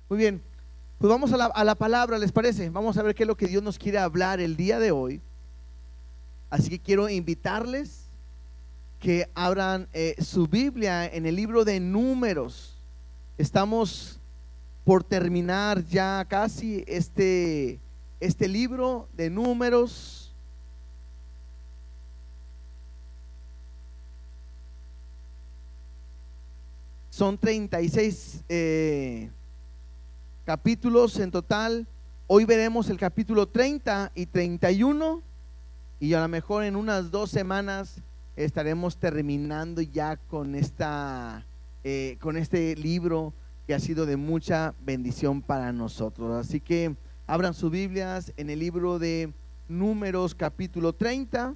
Muy bien, pues vamos a la palabra, ¿les parece? Vamos a ver qué es lo que Dios nos quiere hablar el día de hoy. Así que quiero invitarles que abran su Biblia en el libro de Números. Estamos por terminar ya casi este libro de Números. Son 36 capítulos en total. Hoy veremos el capítulo 30 y 31 y a lo mejor en unas 2 semanas estaremos terminando ya con con este libro que ha sido de mucha bendición para nosotros. Así que abran sus Biblias en el libro de Números capítulo 30.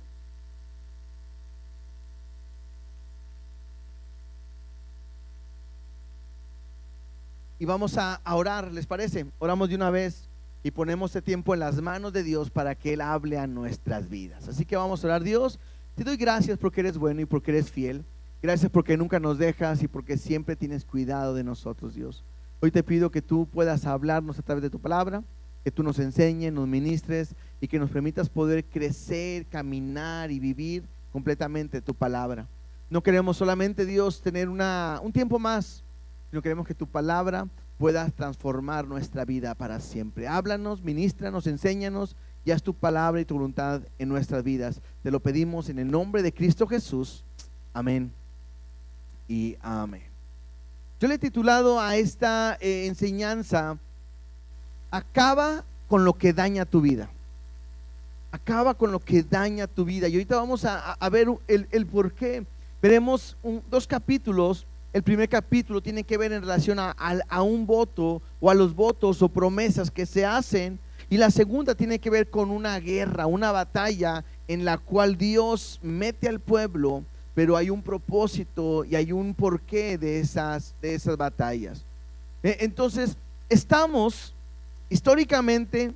Y vamos a orar, ¿les parece? Oramos de una vez y ponemos este tiempo en las manos de Dios para que Él hable a nuestras vidas. Así que vamos a orar. Dios, te doy gracias porque eres bueno y porque eres fiel. Gracias porque nunca nos dejas y porque siempre tienes cuidado de nosotros, Dios. Hoy te pido que tú puedas hablarnos a través de tu palabra, que tú nos enseñes, nos ministres y que nos permitas poder crecer, caminar y vivir completamente tu palabra. No queremos solamente, Dios, tener un tiempo más, sino queremos que tu palabra pueda transformar nuestra vida para siempre. Háblanos, ministranos, enséñanos y haz tu palabra y tu voluntad en nuestras vidas. Te lo pedimos en el nombre de Cristo Jesús. Amén y amén. Yo le he titulado a esta enseñanza: acaba con lo que daña tu vida. Acaba con lo que daña tu vida. Y ahorita vamos a ver el por qué. Veremos 2 capítulos. El primer capítulo tiene que ver en relación a un voto o a los votos o promesas que se hacen, y la segunda tiene que ver con una guerra, una batalla en la cual Dios mete al pueblo, pero hay un propósito y hay un porqué de esas batallas. Entonces, históricamente,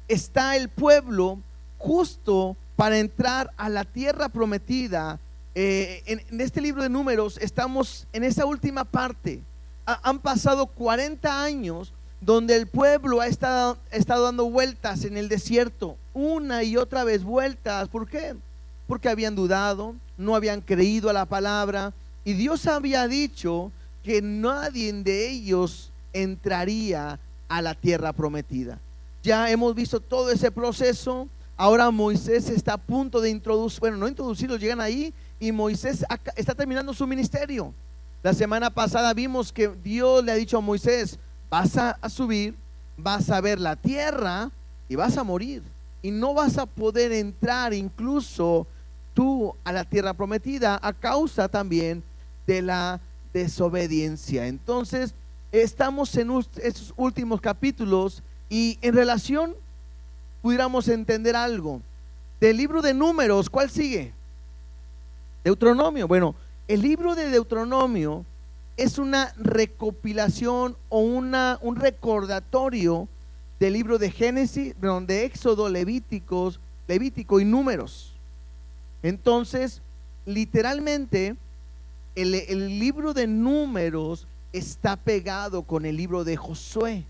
está el pueblo justo para entrar a la tierra prometida. En este libro de Números estamos en esa última parte. Han pasado 40 años donde el pueblo ha estado dando vueltas en el desierto, una y otra vez vueltas. ¿Por qué? Porque habían dudado, no habían creído a la palabra, y Dios había dicho que nadie de ellos entraría a la tierra prometida. Ya hemos visto todo ese proceso. Ahora Moisés está a punto de no introducirlos, llegan ahí y Moisés está terminando su ministerio. La semana pasada vimos que Dios le ha dicho a Moisés: vas a subir, vas a ver la tierra y vas a morir, y no vas a poder entrar incluso tú a la tierra prometida a causa también de la desobediencia. Entonces estamos en estos últimos capítulos, y en relación pudiéramos entender algo del libro de Números. ¿Cuál sigue? Deuteronomio. Bueno, el libro de Deuteronomio es una recopilación o un recordatorio del libro de Génesis, de Éxodo, Levítico y Números. Entonces, literalmente, el libro de Números está pegado con el libro de Josué.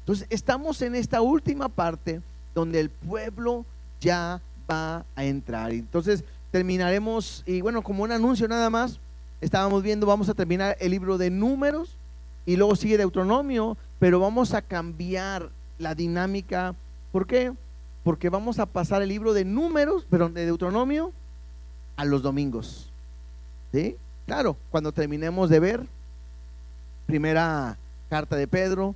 Entonces, estamos en esta última parte donde el pueblo ya va a entrar. Entonces, terminaremos, y bueno, como un anuncio nada más, estábamos viendo, vamos a terminar el libro de Números y luego sigue Deuteronomio, pero vamos a cambiar la dinámica. ¿Por qué? Porque vamos a pasar el libro de Números, pero de Deuteronomio, a los domingos. ¿Sí? Claro, cuando terminemos de ver primera carta de Pedro,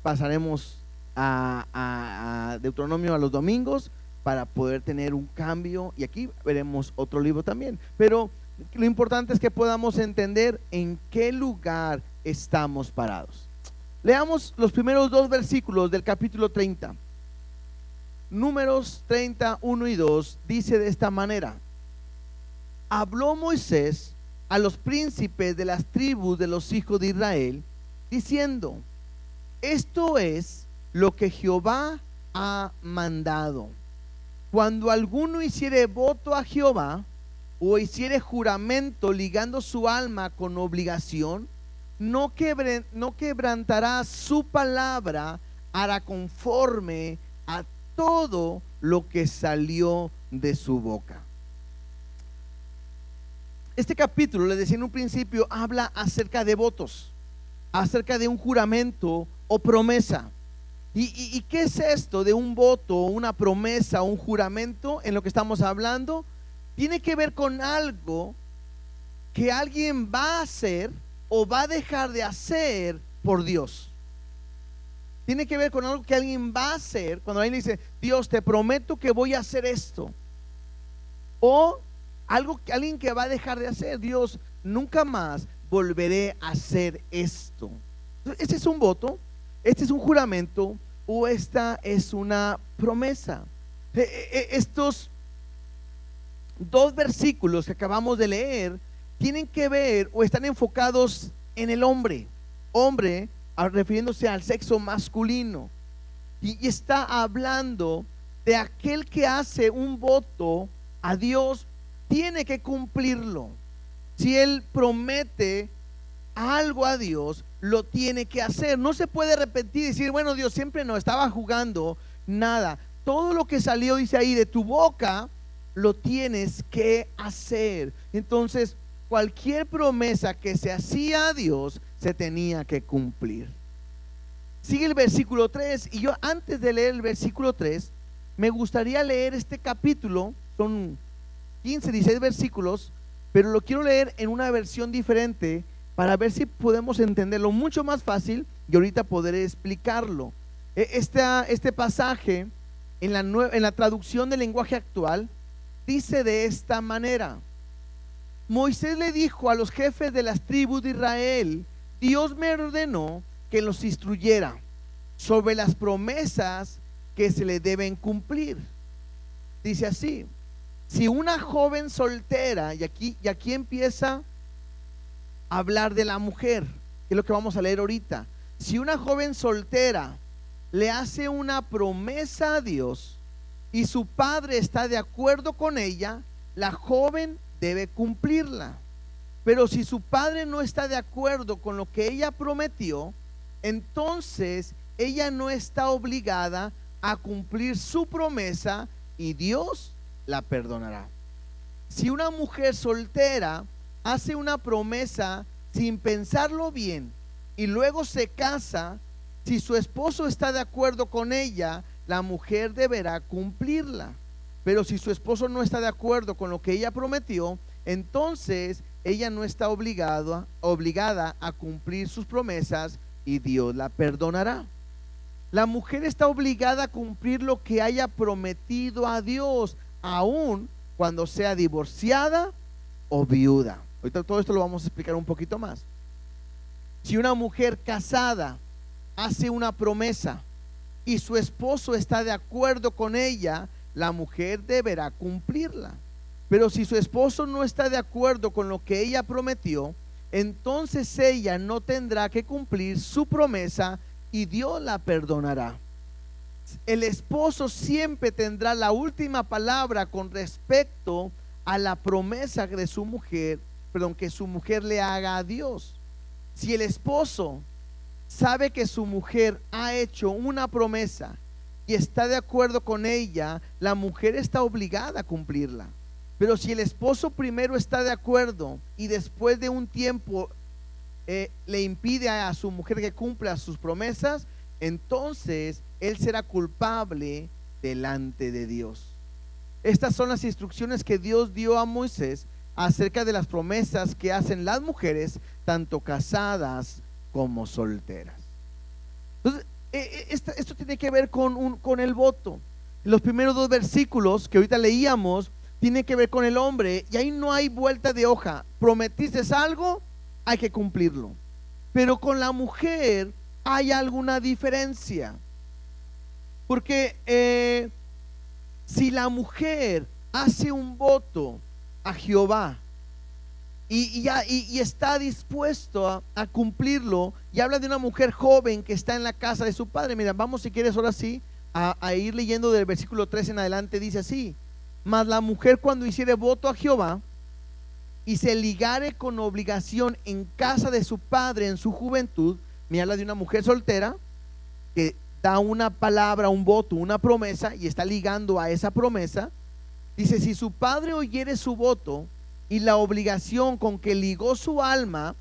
pasaremos a Deuteronomio a los domingos para poder tener un cambio, y aquí veremos otro libro también. Pero lo importante es que podamos entender en qué lugar estamos parados. Leamos los primeros 2 versículos del capítulo 30. Números 30, 1 y 2 dice de esta manera: habló Moisés a los príncipes de las tribus de los hijos de Israel, diciendo: esto es lo que Jehová ha mandado. Cuando alguno hiciere voto a Jehová o hiciere juramento ligando su alma con obligación, no quebrantará su palabra, hará conforme a todo lo que salió de su boca. Este capítulo, les decía en un principio, habla acerca de votos, acerca de un juramento o promesa. ¿Y qué es esto de un voto, una promesa, un juramento en lo que estamos hablando? Tiene que ver con algo que alguien va a hacer o va a dejar de hacer por Dios. Tiene que ver con algo que alguien va a hacer. Cuando alguien dice, Dios, te prometo que voy a hacer esto. O alguien que va a dejar de hacer. Dios, nunca más volveré a hacer esto. Este es un voto, este es un juramento, o esta es una promesa. Estos dos versículos que acabamos de leer tienen que ver o están enfocados en el hombre, refiriéndose al sexo masculino, y está hablando de aquel que hace un voto a Dios, tiene que cumplirlo. Si él promete algo a Dios, lo tiene que hacer. No se puede repetir y decir, bueno, Dios, siempre no estaba jugando. Nada, todo lo que salió, dice ahí, de tu boca, lo tienes que hacer. Entonces, cualquier promesa que se hacía a Dios se tenía que cumplir. Sigue el versículo 3, y yo, antes de leer el versículo 3, me gustaría leer este capítulo. Son 15, 16 versículos, pero lo quiero leer en una versión diferente para ver si podemos entenderlo mucho más fácil, y ahorita podré explicarlo. Este pasaje en la traducción del lenguaje actual dice de esta manera: Moisés le dijo a los jefes de las tribus de Israel, Dios me ordenó que los instruyera sobre las promesas que se le deben cumplir. Dice así: si una joven soltera, y aquí empieza a hablar de la mujer, que es lo que vamos a leer ahorita. Si una joven soltera le hace una promesa a Dios y su padre está de acuerdo con ella, la joven debe cumplirla. Pero si su padre no está de acuerdo con lo que ella prometió, entonces ella no está obligada a cumplir su promesa y Dios la perdonará. Si una mujer soltera hace una promesa sin pensarlo bien y luego se casa, si su esposo está de acuerdo con ella, la mujer deberá cumplirla. Pero si su esposo no está de acuerdo con lo que ella prometió, entonces ella no está obligada a cumplir sus promesas y Dios la perdonará. La mujer está obligada a cumplir lo que haya prometido a Dios, aun cuando sea divorciada o viuda. Ahorita todo esto lo vamos a explicar un poquito más. Si una mujer casada hace una promesa y su esposo está de acuerdo con ella, la mujer deberá cumplirla. Pero si su esposo no está de acuerdo con lo que ella prometió, entonces ella no tendrá que cumplir su promesa y Dios la perdonará. El esposo siempre tendrá la última palabra con respecto a la promesa de su mujer, que su mujer le haga a Dios. Si el esposo sabe que su mujer ha hecho una promesa y está de acuerdo con ella, la mujer está obligada a cumplirla. Pero si el esposo primero está de acuerdo y después de un tiempo le impide a su mujer que cumpla sus promesas, entonces él será culpable delante de Dios. Estas son las instrucciones que Dios dio a Moisés acerca de las promesas que hacen las mujeres, tanto casadas como solteras. Entonces, esto tiene que ver con el voto. Los primeros dos versículos que ahorita leíamos tienen que ver con el hombre, y ahí no hay vuelta de hoja. Prometiste algo, hay que cumplirlo. Pero con la mujer hay alguna diferencia, porque si la mujer hace un voto a Jehová y está dispuesto a cumplirlo, y habla de una mujer joven que está en la casa de su padre. Mira, vamos, si quieres ahora sí a ir leyendo del versículo 3 en adelante. Dice así: mas la mujer, cuando hiciere voto a Jehová y se ligare con obligación en casa de su padre en su juventud, me habla de una mujer soltera que da una palabra, un voto, una promesa y está ligando a esa promesa. Dice, si su padre oyere su voto y la obligación con que ligó su alma,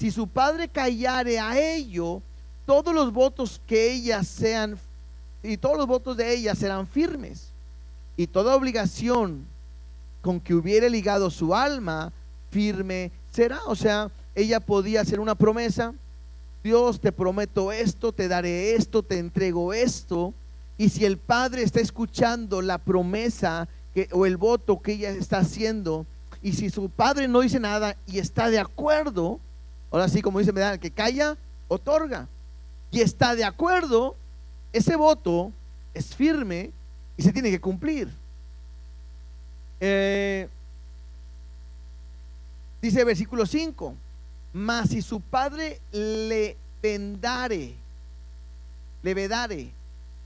si su padre callare a ello, todos los votos que ella sean, y todos los votos de ella serán firmes, y toda obligación con que hubiere ligado su alma, firme será. O sea, ella podía hacer una promesa: Dios, te prometo esto, te daré esto, te entrego esto. Y si el padre está escuchando la promesa o el voto que ella está haciendo, y si su padre no dice nada y está de acuerdo, ahora sí, como dice, el que calla, otorga, y está de acuerdo, ese voto es firme y se tiene que cumplir. Dice el versículo 5: mas si su padre le vedare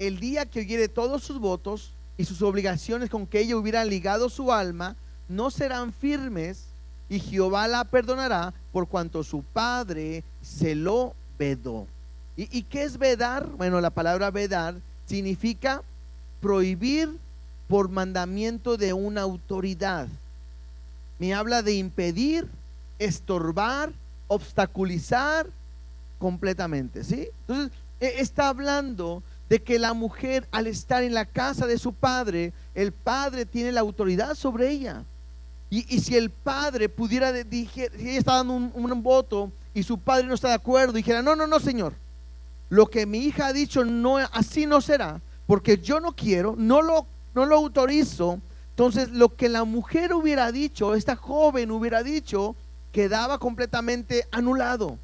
el día que oyere todos sus votos y sus obligaciones con que ella hubiera ligado su alma, no serán firmes, y Jehová la perdonará por cuanto su padre se lo vedó. ¿Y qué es vedar? Bueno, la palabra vedar significa prohibir por mandamiento de una autoridad. Me habla de impedir, estorbar, obstaculizar completamente, ¿sí? Entonces está hablando de que la mujer, al estar en la casa de su padre, el padre tiene la autoridad sobre ella. Y si el padre pudiera, si ella está dando un voto y su padre no está de acuerdo, dijera, no, señor, lo que mi hija ha dicho, no, así no será, porque yo no quiero, no lo autorizo. Entonces lo que la mujer hubiera dicho, esta joven hubiera dicho, quedaba completamente anulado.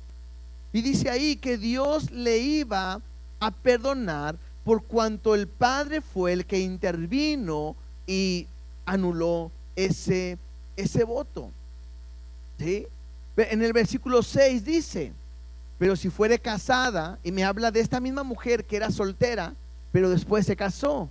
Y dice ahí que Dios le iba a perdonar por cuanto el padre fue el que intervino y anuló ese voto, ¿sí? En el versículo 6 dice, pero si fuere casada, y me habla de esta misma mujer que era soltera, pero después se casó.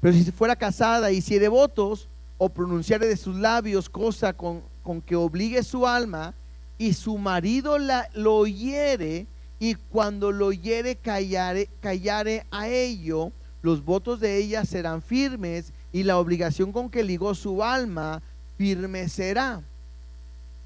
Pero si fuera casada, hiciere votos o pronunciare de sus labios cosa con que obligue su alma, y su marido lo oyere, y cuando lo oyere callare a ello, los votos de ella serán firmes, y la obligación con que ligó su alma firme será.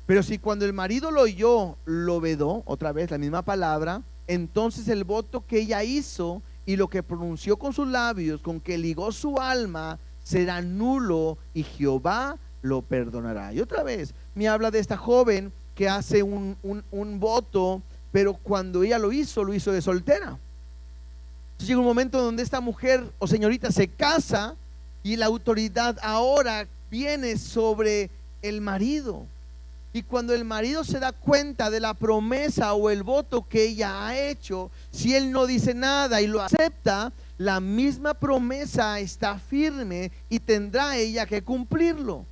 Pero si cuando el marido lo oyó, lo vedó, otra vez la misma palabra, entonces el voto que ella hizo y lo que pronunció con sus labios, con que ligó su alma, será nulo, y Jehová lo perdonará. Y otra vez me habla de esta joven que hace un voto, pero cuando ella lo hizo de soltera. Entonces llega un momento donde esta mujer o señorita se casa y la autoridad ahora viene sobre el marido. Y cuando el marido se da cuenta de la promesa o el voto que ella ha hecho, si él no dice nada y lo acepta, la misma promesa está firme y tendrá ella que cumplirlo.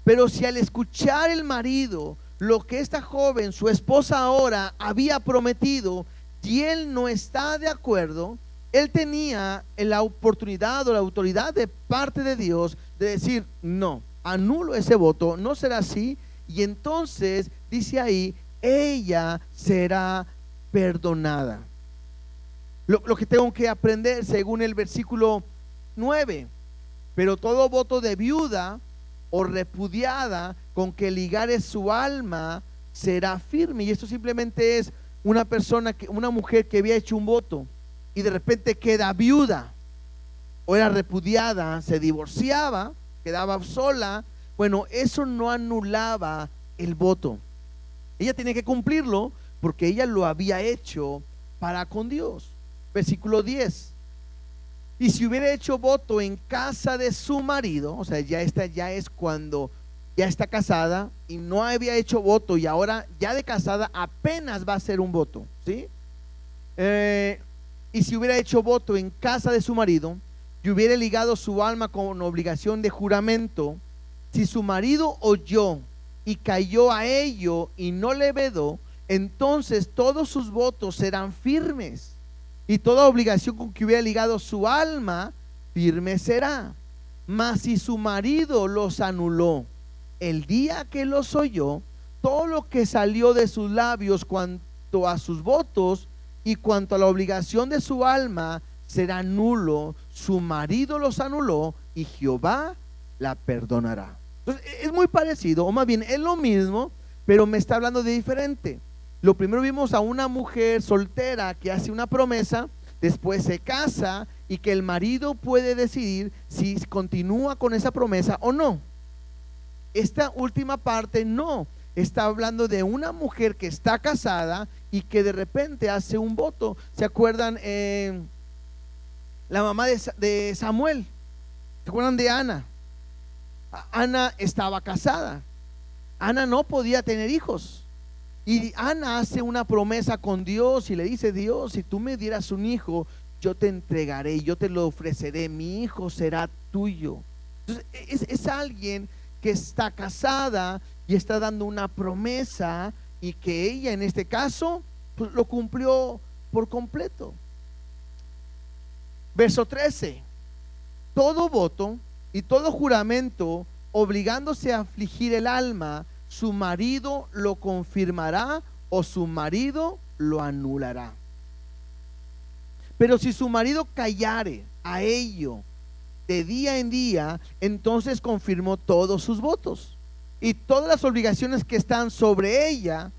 Pero si al escuchar el marido lo que esta joven, su esposa ahora, había prometido, y él no está de acuerdo, él tenía la oportunidad o la autoridad de parte de Dios de decir, no, anulo ese voto, no será así. Y entonces dice ahí, ella será perdonada. Lo que tengo que aprender según el versículo 9: pero todo voto de viuda o repudiada con que ligare su alma será firme. Y esto simplemente es una mujer que había hecho un voto y de repente queda viuda o era repudiada, se divorciaba, quedaba sola. Bueno, eso no anulaba el voto. Ella tenía que cumplirlo porque ella lo había hecho para con Dios. Versículo 10: y si hubiera hecho voto en casa de su marido, o sea, ya es cuando ya está casada y no había hecho voto, y ahora ya de casada apenas va a hacer un voto, ¿sí? Y si hubiera hecho voto en casa de su marido y hubiera ligado su alma con obligación de juramento, si su marido oyó y cayó a ello y no le vedó, entonces todos sus votos serán firmes, y toda obligación con que hubiera ligado su alma firme será. Mas si su marido los anuló el día que los oyó, todo lo que salió de sus labios cuanto a sus votos y cuanto a la obligación de su alma será nulo. Su marido los anuló y Jehová la perdonará. Entonces, es muy parecido, o más bien es lo mismo, pero me está hablando de diferente. Lo primero vimos a una mujer soltera que hace una promesa, después se casa y que el marido puede decidir si continúa con esa promesa o no. Esta última parte no, está hablando de una mujer que está casada y que de repente hace un voto. ¿Se acuerdan? La mamá de Samuel, ¿se acuerdan de Ana? Ana estaba casada, Ana no podía tener hijos. Y Ana hace una promesa con Dios y le dice: Dios, si tú me dieras un hijo, yo te entregaré, yo te lo ofreceré, mi hijo será tuyo. Entonces, es alguien que está casada y está dando una promesa, y que ella en este caso pues, lo cumplió por completo. Verso 13: todo voto y todo juramento obligándose a afligir el alma, su marido lo confirmará o su marido lo anulará. Pero si su marido callare a ello de día en día, entonces confirmó todos sus votos y todas las obligaciones que están sobre ella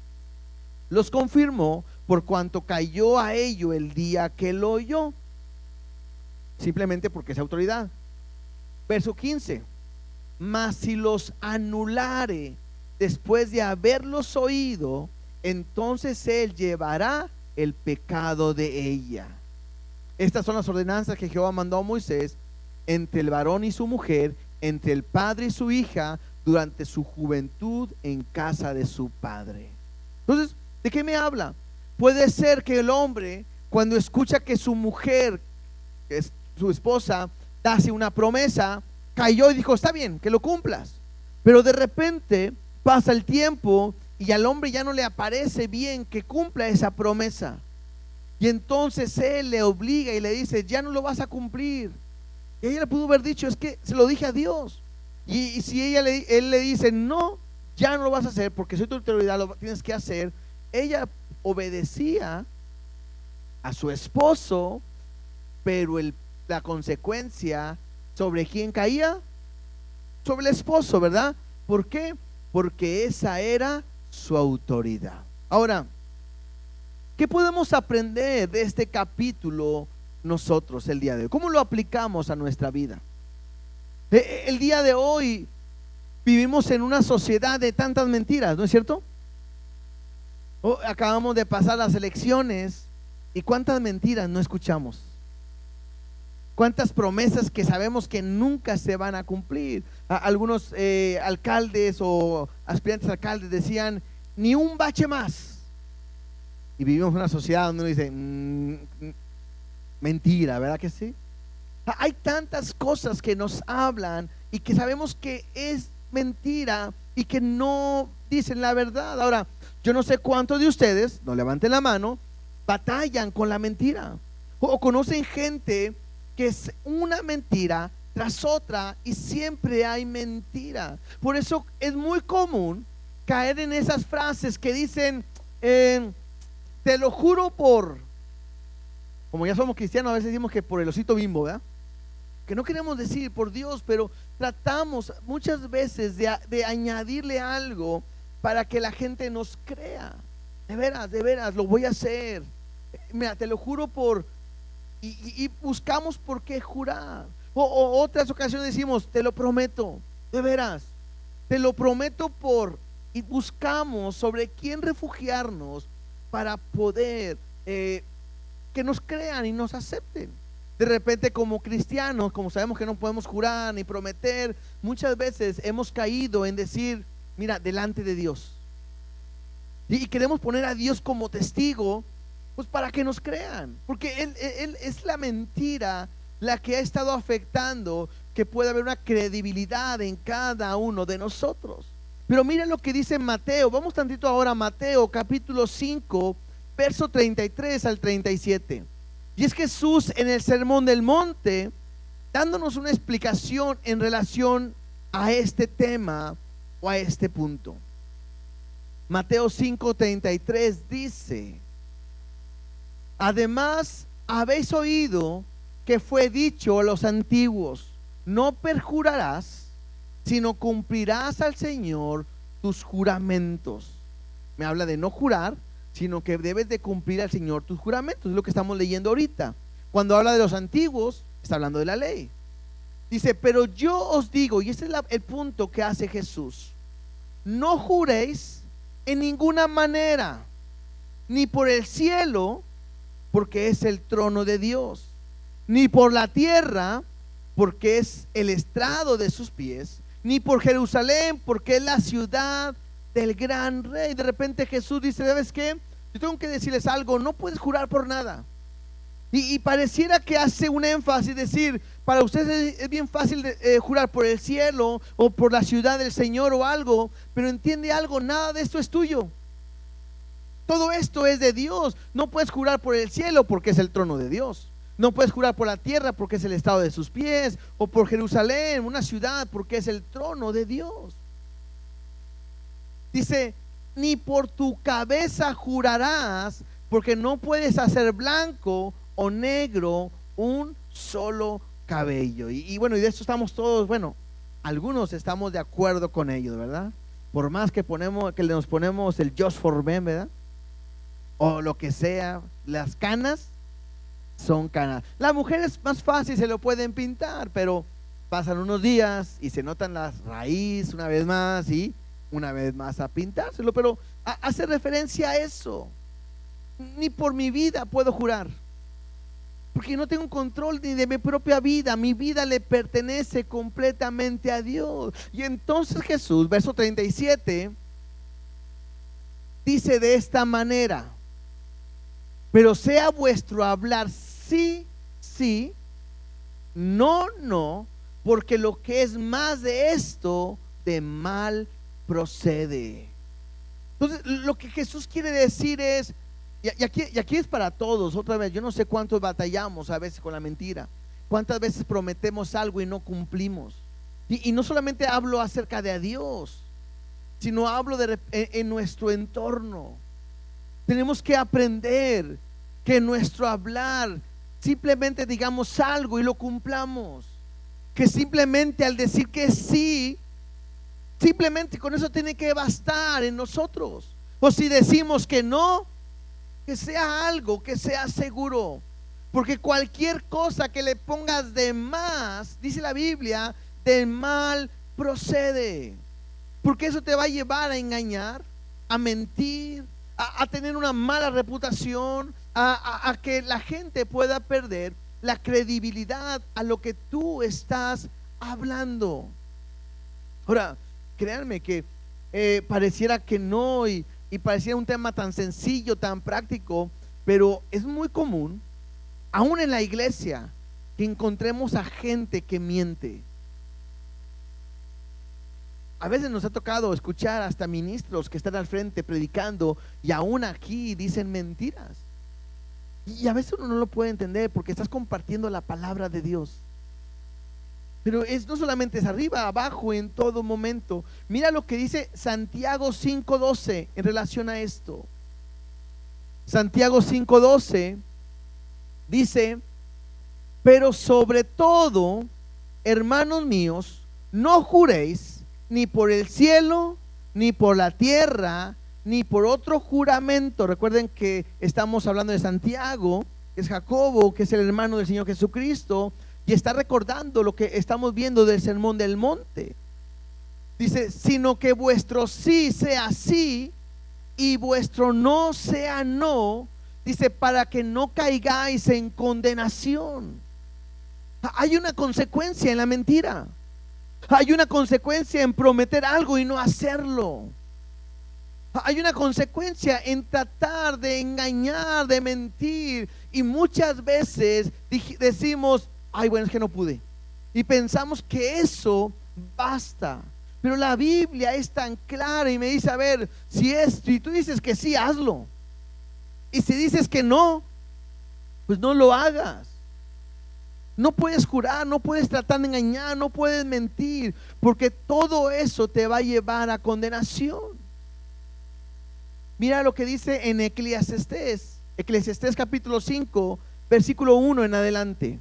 los confirmó, por cuanto cayó a ello el día que lo oyó, simplemente porque es autoridad. Verso 15: mas si los anulare después de haberlos oído, entonces él llevará el pecado de ella. Estas son las ordenanzas que Jehová mandó a Moisés entre el varón y su mujer, entre el padre y su hija, durante su juventud en casa de su padre. Entonces, ¿de qué me habla? Puede ser que el hombre, cuando escucha que su mujer, que es su esposa, hace una promesa, cayó y dijo: está bien, que lo cumplas. Pero de repente pasa el tiempo y al hombre ya no le aparece bien que cumpla esa promesa. Y entonces él le obliga y le dice: ya no lo vas a cumplir. Y ella le pudo haber dicho: es que se lo dije a Dios. Y si él le dice: no, ya no lo vas a hacer porque soy tu autoridad, lo tienes que hacer. Ella obedecía a su esposo, pero la consecuencia, ¿sobre quién caía? Sobre el esposo, ¿verdad? ¿Por qué? Porque esa era su autoridad. Ahora, ¿qué podemos aprender de este capítulo nosotros el día de hoy? ¿Cómo lo aplicamos a nuestra vida? El día de hoy vivimos en una sociedad de tantas mentiras, ¿no es cierto? Acabamos de pasar las elecciones y cuántas mentiras no escuchamos. Cuántas promesas que sabemos que nunca se van a cumplir. Algunos alcaldes o aspirantes a alcaldes decían: ni un bache más. Y vivimos en una sociedad donde uno dice: mentira, ¿verdad que sí? Hay tantas cosas que nos hablan y que sabemos que es mentira y que no dicen la verdad. Ahora, yo no sé cuántos de ustedes, no levanten la mano, batallan con la mentira o conocen gente que es una mentira tras otra y siempre hay mentira. Por eso es muy común caer en esas frases que dicen: te lo juro por, como ya somos cristianos, a veces decimos que por el osito Bimbo, ¿verdad? Que no queremos decir por Dios, pero tratamos muchas veces de añadirle algo para que la gente nos crea. De veras, lo voy a hacer. Mira, te lo juro por... Y buscamos por qué jurar. O otras ocasiones decimos: te lo prometo, de veras, te lo prometo por... Y buscamos sobre quién refugiarnos para poder que nos crean y nos acepten. De repente, como cristianos, como sabemos que no podemos jurar ni prometer, muchas veces hemos caído en decir: mira, delante de Dios. Y queremos poner a Dios como testigo, pues para que nos crean, porque él es la mentira la que ha estado afectando que pueda haber una credibilidad en cada uno de nosotros. Pero miren lo que dice Mateo. Vamos tantito ahora a Mateo capítulo 5, verso 33 al 37. Y es Jesús en el Sermón del Monte dándonos una explicación en relación a este tema o a este punto. Mateo 5:33 dice: además habéis oído que fue dicho a los antiguos: no perjurarás, sino cumplirás al Señor tus juramentos. Me habla de no jurar, sino que debes de cumplir al Señor tus juramentos. Es lo que estamos leyendo ahorita. Cuando habla de los antiguos, está hablando de la ley. Dice: pero yo os digo, y ese es el punto que hace Jesús, no juréis en ninguna manera, ni por el cielo, porque es el trono de Dios, ni por la tierra, porque es el estrado de sus pies, ni por Jerusalén, porque es la ciudad del gran rey. De repente Jesús dice: ¿sabes qué? Yo tengo que decirles algo, no puedes jurar por nada. Y pareciera que hace un énfasis, decir, para ustedes es bien fácil jurar por el cielo o por la ciudad del Señor o algo, pero entiende algo, nada de esto es tuyo. Todo esto es de Dios. No puedes jurar por el cielo porque es el trono de Dios. No puedes jurar por la tierra porque es el estrado de sus pies, o por Jerusalén, una ciudad, porque es el trono de Dios. Dice: ni por tu cabeza jurarás, porque no puedes hacer blanco o negro un solo cabello. Y bueno, y de esto estamos todos, bueno, algunos estamos de acuerdo con ellos, ¿verdad? Por más que nos ponemos el Just for Men, ¿verdad? O lo que sea, las canas son canas. Las mujeres más fácil se lo pueden pintar, pero pasan unos días y se notan las raíces una vez más y una vez más a pintárselo. Pero hace referencia a eso. Ni por mi vida puedo jurar, porque no tengo control ni de mi propia vida. Mi vida le pertenece completamente a Dios. Y entonces Jesús, verso 37, dice de esta manera: pero sea vuestro hablar sí, sí, no, no, porque lo que es más de esto, de mal procede. Entonces, lo que Jesús quiere decir es, y aquí es para todos. Otra vez, yo no sé cuántos batallamos a veces con la mentira, cuántas veces prometemos algo y no cumplimos. Y no solamente hablo acerca de a Dios, sino hablo en nuestro entorno. Tenemos que aprender que nuestro hablar, simplemente digamos algo y lo cumplamos. Que simplemente al decir que sí, simplemente con eso tiene que bastar en nosotros. O si decimos que no, que sea algo, que sea seguro. Porque cualquier cosa que le pongas de más, dice la Biblia, del mal procede. Porque eso te va a llevar a engañar, a mentir, a tener una mala reputación, a que la gente pueda perder la credibilidad a lo que tú estás hablando. Ahora, créanme que pareciera que no, y pareciera un tema tan sencillo, tan práctico, pero es muy común, aún en la iglesia, que encontremos a gente que miente. A veces nos ha tocado escuchar hasta ministros que están al frente predicando y aún aquí dicen mentiras. Y a veces uno no lo puede entender porque estás compartiendo la palabra de Dios. Pero no solamente es arriba, abajo, en todo momento. Mira lo que dice Santiago 5:12 en relación a esto. Santiago 5:12 dice: pero sobre todo, hermanos míos, no juréis ni por el cielo, ni por la tierra, ni por otro juramento. Recuerden que estamos hablando de Santiago, que es Jacobo, que es el hermano del Señor Jesucristo, y está recordando lo que estamos viendo del Sermón del Monte. Dice: sino que vuestro sí sea sí y vuestro no sea no. Dice: para que no caigáis en condenación. Hay una consecuencia en la mentira. Hay una consecuencia en prometer algo y no hacerlo. Hay una consecuencia en tratar de engañar, de mentir. Y muchas veces decimos: ay, bueno, es que no pude. Y pensamos que eso basta. Pero la Biblia es tan clara y me dice: a ver, si tú dices que sí, hazlo. Y si dices que no, pues no lo hagas. No puedes jurar, no puedes tratar de engañar, no puedes mentir, porque todo eso te va a llevar a condenación. Mira lo que dice en Eclesiastés capítulo 5, versículo 1 en adelante.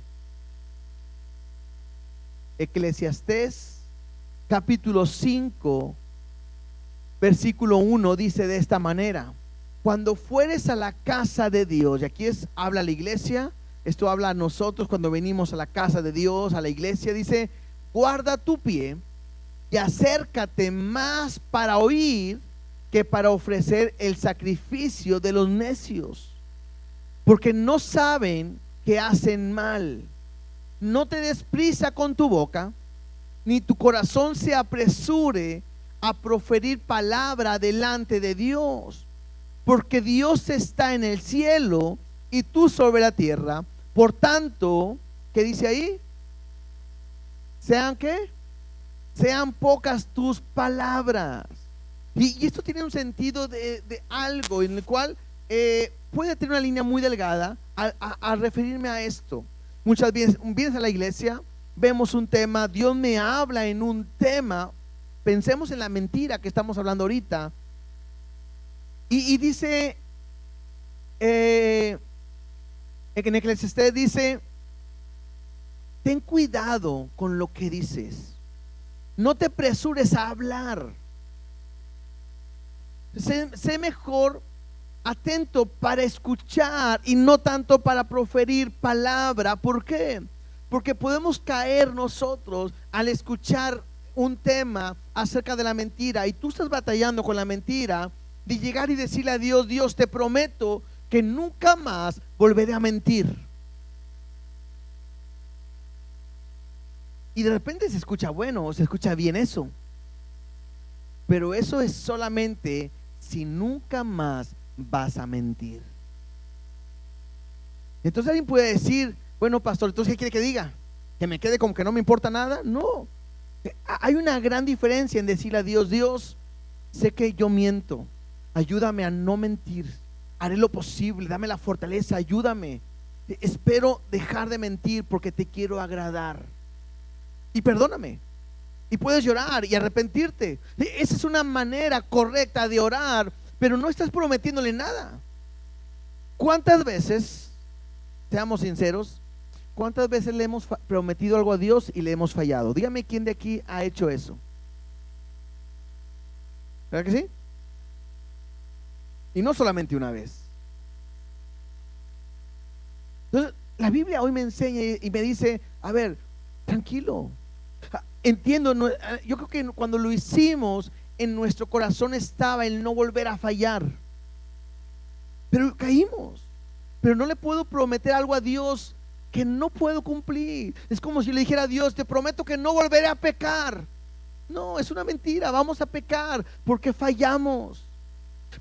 Eclesiastés capítulo 5, versículo 1 dice de esta manera: cuando fueres a la casa de Dios, y aquí habla la iglesia, esto habla a nosotros cuando venimos a la casa de Dios, a la iglesia, dice: guarda tu pie y acércate más para oír que para ofrecer el sacrificio de los necios, porque no saben que hacen mal. No te des prisa con tu boca, ni tu corazón se apresure a proferir palabra delante de Dios, porque Dios está en el cielo y tú sobre la tierra. Por tanto, ¿qué dice ahí? ¿Sean qué? Sean pocas tus palabras. Y esto tiene un sentido de algo en el cual puede tener una línea muy delgada al referirme a esto. Muchas veces vienes a la iglesia, vemos un tema, Dios me habla en un tema, pensemos en la mentira que estamos hablando ahorita, y dice, en Eclesiastés dice: ten cuidado con lo que dices, no te apresures a hablar, sé mejor atento para escuchar y no tanto para proferir palabra. ¿Por qué? Porque podemos caer nosotros al escuchar un tema acerca de la mentira, y tú estás batallando con la mentira, de llegar y decirle a Dios: Dios, te prometo que nunca más volveré a mentir. Y de repente se escucha bueno, se escucha bien eso, pero eso es solamente si nunca más vas a mentir. Entonces alguien puede decir: bueno, pastor, entonces ¿qué quiere que diga? ¿Que me quede como que no me importa nada? No, hay una gran diferencia en decirle a Dios: Dios, sé que yo miento, ayúdame a no mentir, haré lo posible, dame la fortaleza, ayúdame, espero dejar de mentir porque te quiero agradar, y perdóname. Y puedes llorar y arrepentirte. Esa es una manera correcta de orar, pero no estás prometiéndole nada. ¿Cuántas veces, seamos sinceros, cuántas veces le hemos prometido algo a Dios y le hemos fallado? Dígame quién de aquí ha hecho eso. ¿Verdad que sí? Y no solamente una vez. Entonces, la Biblia hoy me enseña y me dice: a ver, tranquilo, entiendo, yo creo que cuando lo hicimos, en nuestro corazón estaba el no volver a fallar, pero caímos. Pero no le puedo prometer algo a Dios que no puedo cumplir. Es como si le dijera a Dios: te prometo que no volveré a pecar. No, es una mentira, vamos a pecar porque fallamos.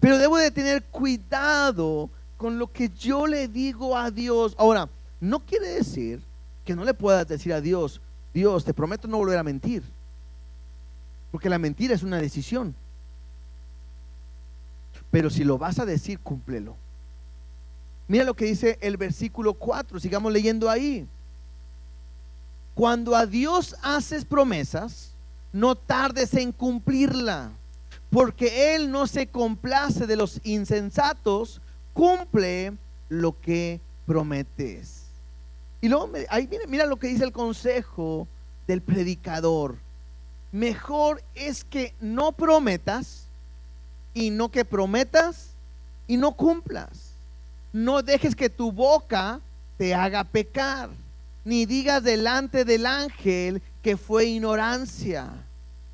Pero debo de tener cuidado con lo que yo le digo a Dios. Ahora, no quiere decir que no le puedas decir a Dios: Dios, te prometo no volver a mentir, porque la mentira es una decisión. Pero si lo vas a decir, cúmplelo. Mira lo que dice el versículo 4, sigamos leyendo ahí. Cuando a Dios haces promesas, no tardes en cumplirla, porque Él no se complace de los insensatos. Cumple lo que prometes. Y luego ahí mira lo que dice el consejo del predicador: mejor es que no prometas y no que prometas y no cumplas. No dejes que tu boca te haga pecar, ni digas delante del ángel que fue ignorancia,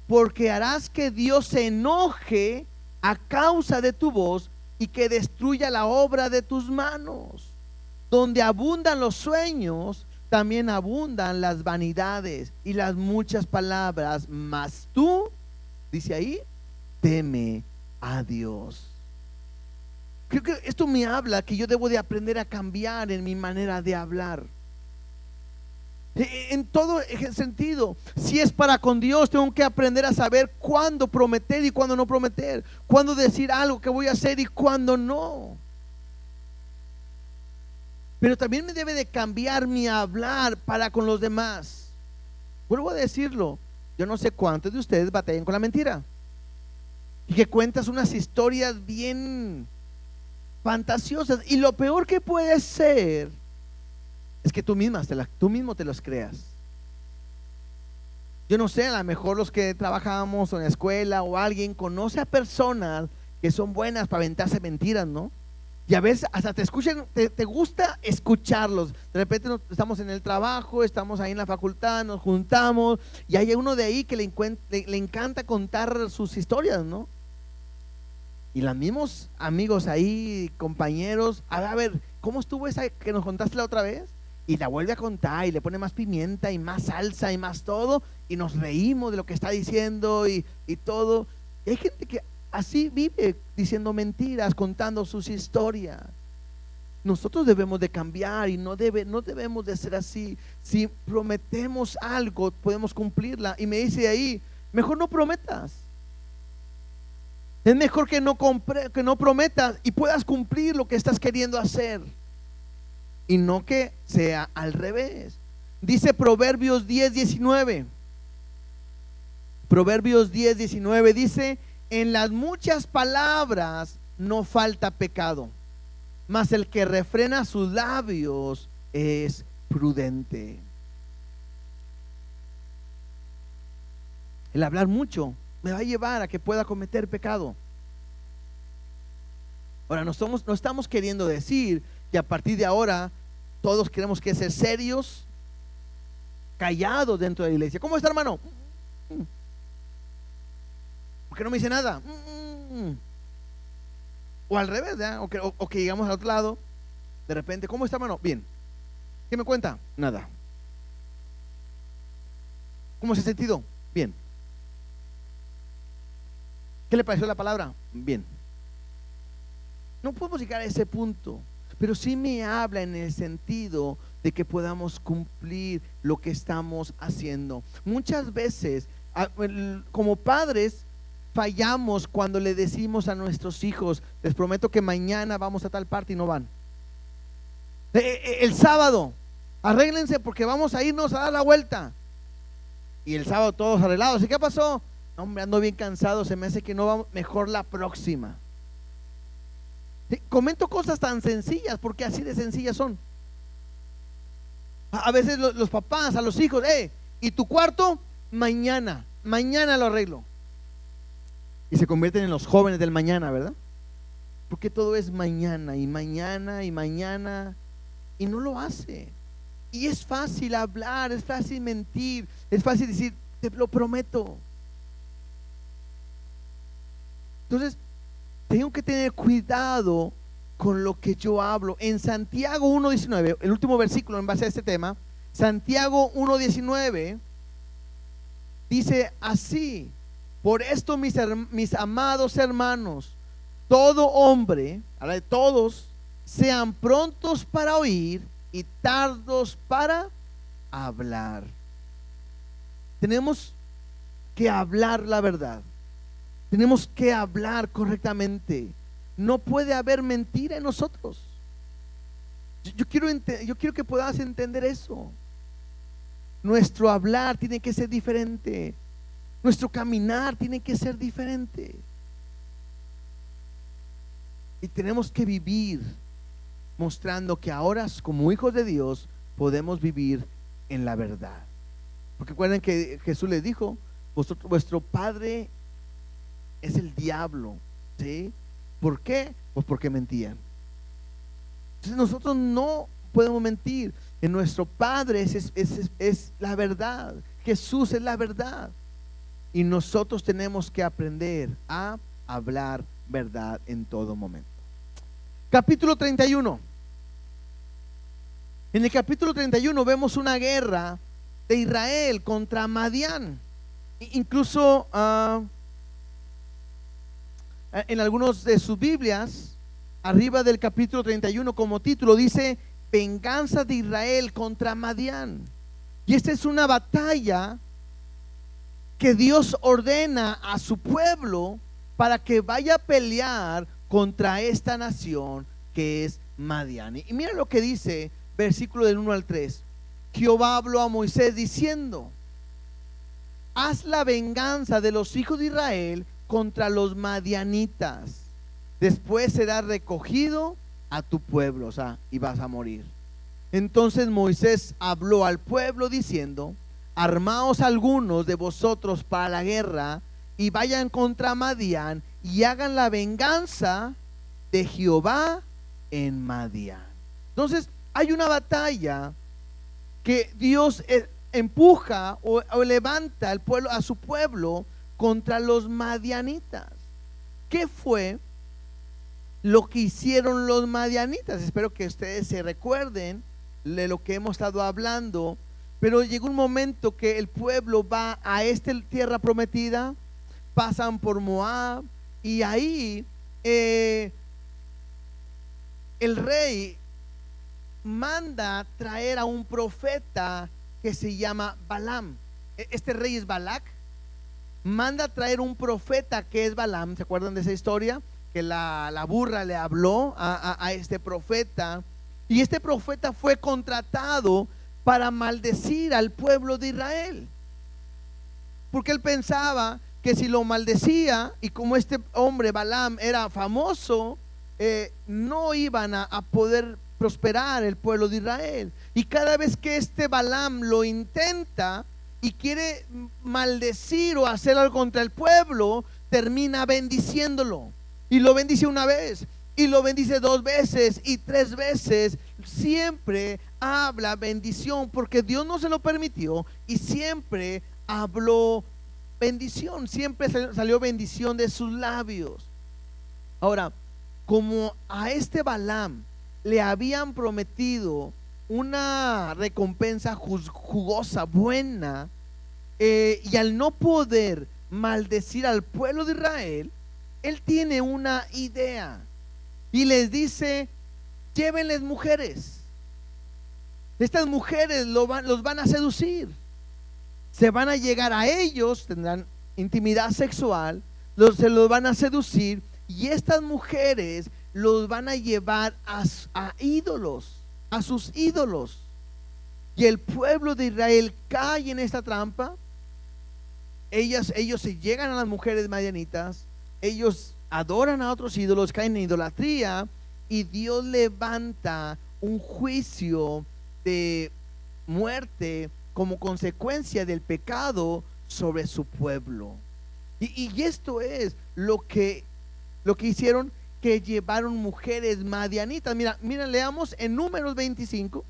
porque harás que Dios se enoje a causa de tu voz y que destruya la obra de tus manos. Donde abundan los sueños, también abundan las vanidades y las muchas palabras, mas tú, dice ahí, teme a Dios. Creo que esto me habla que yo debo de aprender a cambiar en mi manera de hablar, en todo sentido. Si es para con Dios, tengo que aprender a saber cuándo prometer y cuándo no prometer, cuándo decir algo que voy a hacer y cuándo no. pero también me debe de cambiar mi hablar para con los demás. Vuelvo a decirlo, yo no sé cuántos de ustedes batallan con la mentira y que cuentas unas historias bien fantasiosas, y lo peor que puede ser es que tú mismo te los creas. Yo no sé, a lo mejor los que trabajamos en la escuela o alguien conoce a personas que son buenas para aventarse mentiras, ¿no? Y a veces hasta te escuchan, te gusta escucharlos. De repente estamos en el trabajo, estamos ahí en la facultad, nos juntamos y hay uno de ahí que le encanta contar sus historias, ¿no? Y los mismos amigos ahí, compañeros, a ver, ¿cómo estuvo esa que nos contaste la otra vez? Y la vuelve a contar y le pone más pimienta y más salsa y más todo, y nos reímos de lo que está diciendo y todo. Y hay gente que así vive, diciendo mentiras, contando sus historias. Nosotros debemos de cambiar y no debemos de ser así. Si prometemos algo, podemos cumplirla. Y me dice ahí, mejor no prometas. Es mejor que no prometas y puedas cumplir lo que estás queriendo hacer, y no que sea al revés. Dice Proverbios 10:19. Proverbios 10:19 dice: en las muchas palabras no falta pecado, mas el que refrena sus labios es prudente. El hablar mucho me va a llevar a que pueda cometer pecado. Ahora, no estamos queriendo decir que a partir de ahora todos queremos que ser serios, callados dentro de la iglesia. ¿Cómo está, hermano? ¿Por qué no me dice nada? O al revés, ¿verdad? O que llegamos al otro lado, de repente, ¿cómo está, hermano? Bien. ¿Qué me cuenta? Nada. ¿Cómo se ha sentido? Bien. ¿Qué le pareció la palabra? Bien. No podemos llegar a ese punto, pero sí me habla en el sentido de que podamos cumplir lo que estamos haciendo. Muchas veces, como padres, fallamos cuando le decimos a nuestros hijos: les prometo que mañana vamos a tal parte, y no van. El sábado, arréglense porque vamos a irnos a dar la vuelta. Y el sábado todos arreglados. ¿Y qué pasó? Hombre, ando bien cansado, se me hace que no vamos, mejor la próxima. Comento cosas tan sencillas porque así de sencillas son. A veces los papás a los hijos: ¿y tu cuarto? Mañana lo arreglo. Y se convierten en los jóvenes del mañana, ¿verdad? Porque todo es mañana y mañana y mañana, y no lo hace. Y es fácil hablar, es fácil mentir, es fácil decir: te lo prometo. Entonces tengo que tener cuidado con lo que yo hablo. En Santiago 1:19, el último versículo en base a este tema, Santiago 1:19 dice así: por esto, mis amados hermanos, todo hombre, habla de todos, sean prontos para oír y tardos para hablar. Tenemos que hablar la verdad. Tenemos que hablar correctamente. No puede haber mentira en nosotros. Yo quiero que puedas entender eso. Nuestro hablar tiene que ser diferente. Nuestro caminar tiene que ser diferente. Y tenemos que vivir mostrando que ahora, como hijos de Dios, podemos vivir en la verdad. Porque recuerden que Jesús les dijo: vuestro padre es el diablo, ¿sí? ¿Por qué? Pues porque mentían. Entonces nosotros no podemos mentir. En nuestro Padre es la verdad. Jesús es la verdad. Y nosotros tenemos que aprender a hablar verdad en todo momento. Capítulo 31. En el capítulo 31 vemos una guerra de Israel contra Madián. Incluso en algunos de sus Biblias, arriba del capítulo 31 como título dice: venganza de Israel contra Madián. Y esta es una batalla que Dios ordena a su pueblo para que vaya a pelear contra esta nación que es Madián. Y mira lo que dice, versículo del 1 al 3. Jehová habló a Moisés diciendo: haz la venganza de los hijos de Israel contra los madianitas. Después será recogido a tu pueblo, o sea, y vas a morir. Entonces Moisés habló al pueblo diciendo: armaos algunos de vosotros para la guerra y vayan contra Madián y hagan la venganza de Jehová en Madián. Entonces hay una batalla que Dios empuja o levanta al pueblo, a su pueblo, contra los madianitas. ¿Qué fue lo que hicieron los madianitas? Espero que ustedes se recuerden de lo que hemos estado hablando. Pero llegó un momento que el pueblo va a esta tierra prometida, pasan por Moab, y ahí el rey manda traer a un profeta que se llama Balaam. Este rey es Balac. Manda traer un profeta que es Balaam. ¿Se acuerdan de esa historia? Que la burra le habló a este profeta, y este profeta fue contratado para maldecir al pueblo de Israel, porque él pensaba que si lo maldecía, y como este hombre Balaam era famoso, no iban a poder prosperar el pueblo de Israel. Y cada vez que este Balaam lo intenta y quiere maldecir o hacer algo contra el pueblo, termina bendiciéndolo. Y lo bendice una vez, y lo bendice 2 veces y 3 veces. Siempre habla bendición, porque Dios no se lo permitió, y siempre habló bendición, siempre salió bendición de sus labios. Ahora, como a este Balaam le habían prometido una recompensa jugosa, buena, y al no poder maldecir al pueblo de Israel, él tiene una idea y les dice: llévenles mujeres. Estas mujeres los van a seducir, se van a llegar a ellos, tendrán intimidad sexual, se los van a seducir, y estas mujeres los van a llevar a ídolos, a sus ídolos. Y el pueblo de Israel cae en esta trampa. Ellos se llegan a las mujeres madianitas, ellos adoran a otros ídolos, caen en idolatría, y Dios levanta un juicio de muerte como consecuencia del pecado sobre su pueblo. Y esto es lo que hicieron, que llevaron mujeres madianitas. Mira, leamos en Números 25,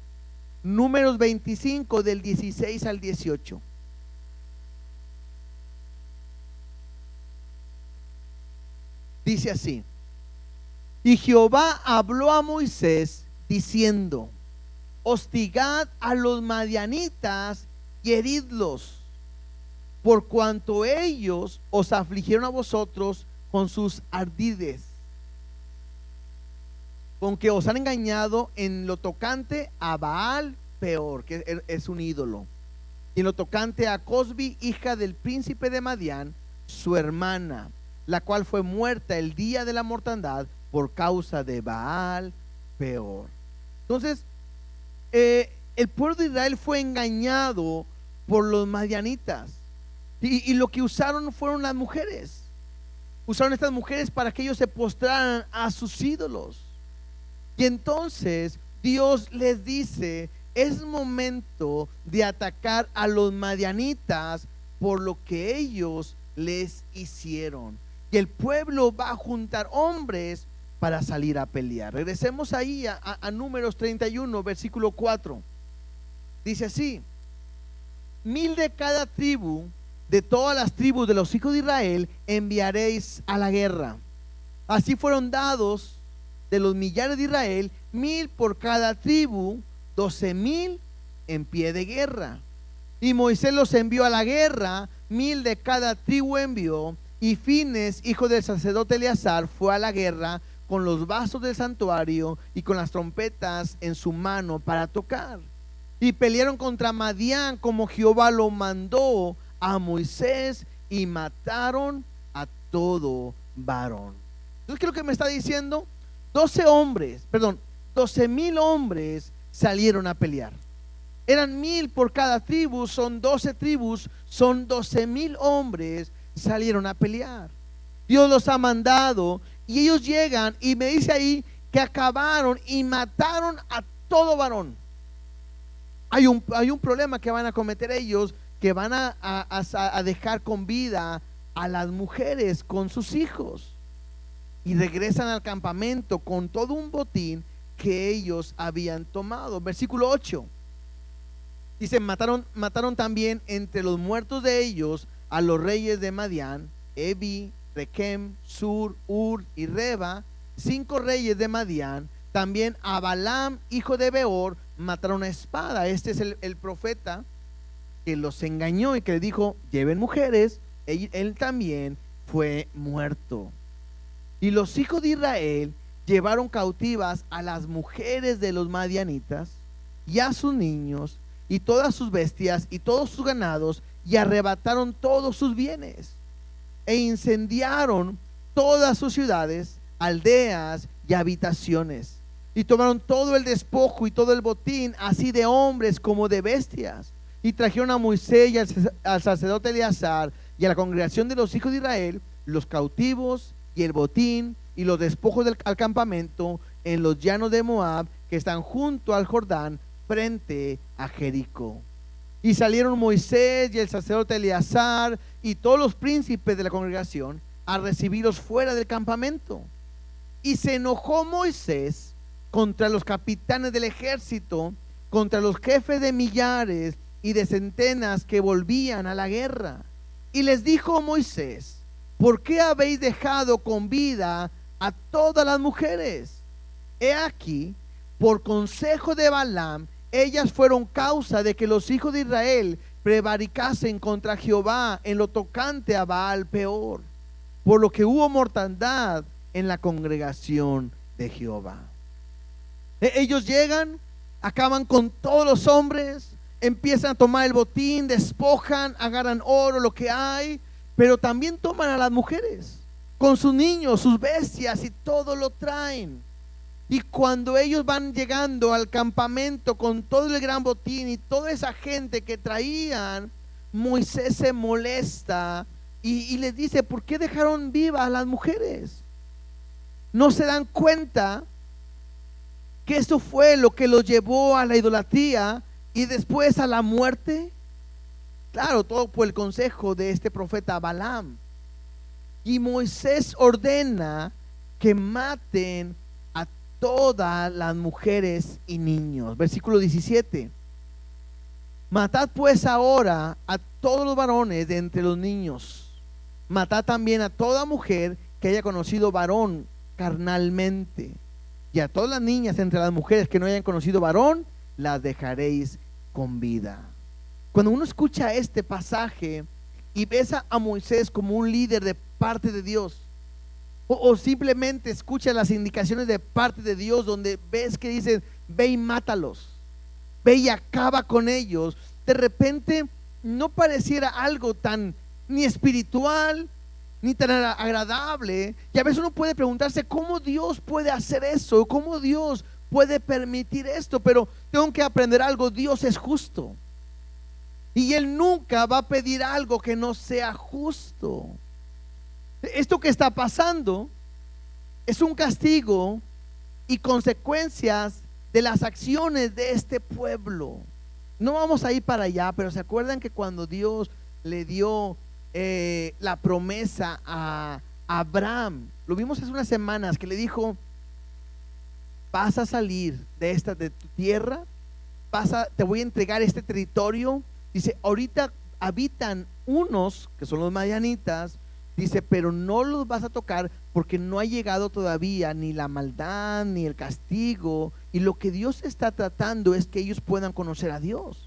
del 16 al 18. Dice así: y Jehová habló a Moisés diciendo: hostigad a los madianitas y heridlos, por cuanto ellos os afligieron a vosotros con sus ardides, con que os han engañado en lo tocante a Baal Peor, que es un ídolo, y en lo tocante a Cosbi, hija del príncipe de Madián, su hermana, la cual fue muerta el día de la mortandad por causa de Baal Peor. Entonces, el pueblo de Israel fue engañado por los madianitas, y lo que usaron fueron las mujeres. Usaron estas mujeres para que ellos se postraran a sus ídolos. Y entonces Dios les dice: es momento de atacar a los madianitas por lo que ellos les hicieron. Y el pueblo va a juntar hombres para salir a pelear. Regresemos ahí a Números 31, versículo 4. Dice así: 1000 de cada tribu, de todas las tribus de los hijos de Israel, enviaréis a la guerra. Así fueron dados de los millares de Israel 1000 por cada tribu, 12,000 en pie de guerra. Y Moisés los envió a la guerra, 1000 de cada tribu envió. Y Fines, hijo del sacerdote Eleazar, fue a la guerra con los vasos del santuario y con las trompetas en su mano para tocar. Y pelearon contra Madián como Jehová lo mandó a Moisés, y mataron a todo varón. Entonces, ¿qué es lo que me está diciendo? 12,000 hombres salieron a pelear. Eran 1,000 por cada tribu, son 12 tribus, son 12,000 hombres salieron a pelear. Dios los ha mandado y ellos llegan y me dice ahí que acabaron y mataron a todo varón. Hay un problema que van a cometer ellos, que van a dejar con vida a las mujeres con sus hijos y regresan al campamento con todo un botín que ellos habían tomado. Versículo 8 dice: mataron también entre los muertos de ellos a los reyes de Madián, Evi, Requem, Sur, Ur y Reba, 5 reyes de Madián. También a Balaam, hijo de Beor, mataron a espada. Este es el profeta que los engañó y que le dijo: lleven mujeres. Él también fue muerto. Y los hijos de Israel llevaron cautivas a las mujeres de los madianitas y a sus niños y todas sus bestias y todos sus ganados, y arrebataron todos sus bienes e incendiaron todas sus ciudades, aldeas y habitaciones, y tomaron todo el despojo y todo el botín, así de hombres como de bestias, y trajeron a Moisés y al sacerdote Eleazar y a la congregación de los hijos de Israel los cautivos y el botín y los despojos al campamento en los llanos de Moab, que están junto al Jordán, frente a Jericó. Y salieron Moisés y el sacerdote Eleazar y todos los príncipes de la congregación a recibirlos fuera del campamento. Y se enojó Moisés contra los capitanes del ejército, contra los jefes de millares y de centenas que volvían a la guerra. Y les dijo Moisés: ¿por qué habéis dejado con vida a todas las mujeres? He aquí, por consejo de Balaam, ellas fueron causa de que los hijos de Israel prevaricasen contra Jehová en lo tocante a Baal Peor, por lo que hubo mortandad en la congregación de Jehová. Ellos llegan, acaban con todos los hombres, empiezan a tomar el botín, despojan, agarran oro, lo que hay, pero también toman a las mujeres con sus niños, sus bestias, y todo lo traen. Y cuando ellos van llegando al campamento con todo el gran botín y toda esa gente que traían, Moisés se molesta y les dice: ¿por qué dejaron vivas a las mujeres? ¿No se dan cuenta que eso fue lo que los llevó a la idolatría y después a la muerte? Claro, todo por el consejo de este profeta Balaam. Y Moisés ordena que maten a todas las mujeres y niños. Versículo 17: matad pues ahora a todos los varones de entre los niños, matad también a toda mujer que haya conocido varón carnalmente, y a todas las niñas entre las mujeres que no hayan conocido varón, las dejaréis con vida. Cuando uno escucha este pasaje y ves a Moisés como un líder de parte de Dios, o simplemente escucha las indicaciones de parte de Dios, donde ves que dicen: ve y mátalos, ve y acaba con ellos, de repente no pareciera algo tan ni espiritual ni tan agradable. Y a veces uno puede preguntarse: ¿cómo Dios puede hacer eso? ¿Cómo Dios puede permitir esto? Pero tengo que aprender algo: Dios es justo y Él nunca va a pedir algo que no sea justo. Esto que está pasando es un castigo y consecuencias de las acciones de este pueblo. No vamos a ir para allá, pero ¿se acuerdan que cuando Dios le dio la promesa a Abraham? Lo vimos hace unas semanas, que le dijo: vas a salir de tu tierra, te voy a entregar este territorio. Dice: ahorita habitan unos que son los madianitas. Dice: pero no los vas a tocar porque no ha llegado todavía ni la maldad ni el castigo, y lo que Dios está tratando es que ellos puedan conocer a Dios,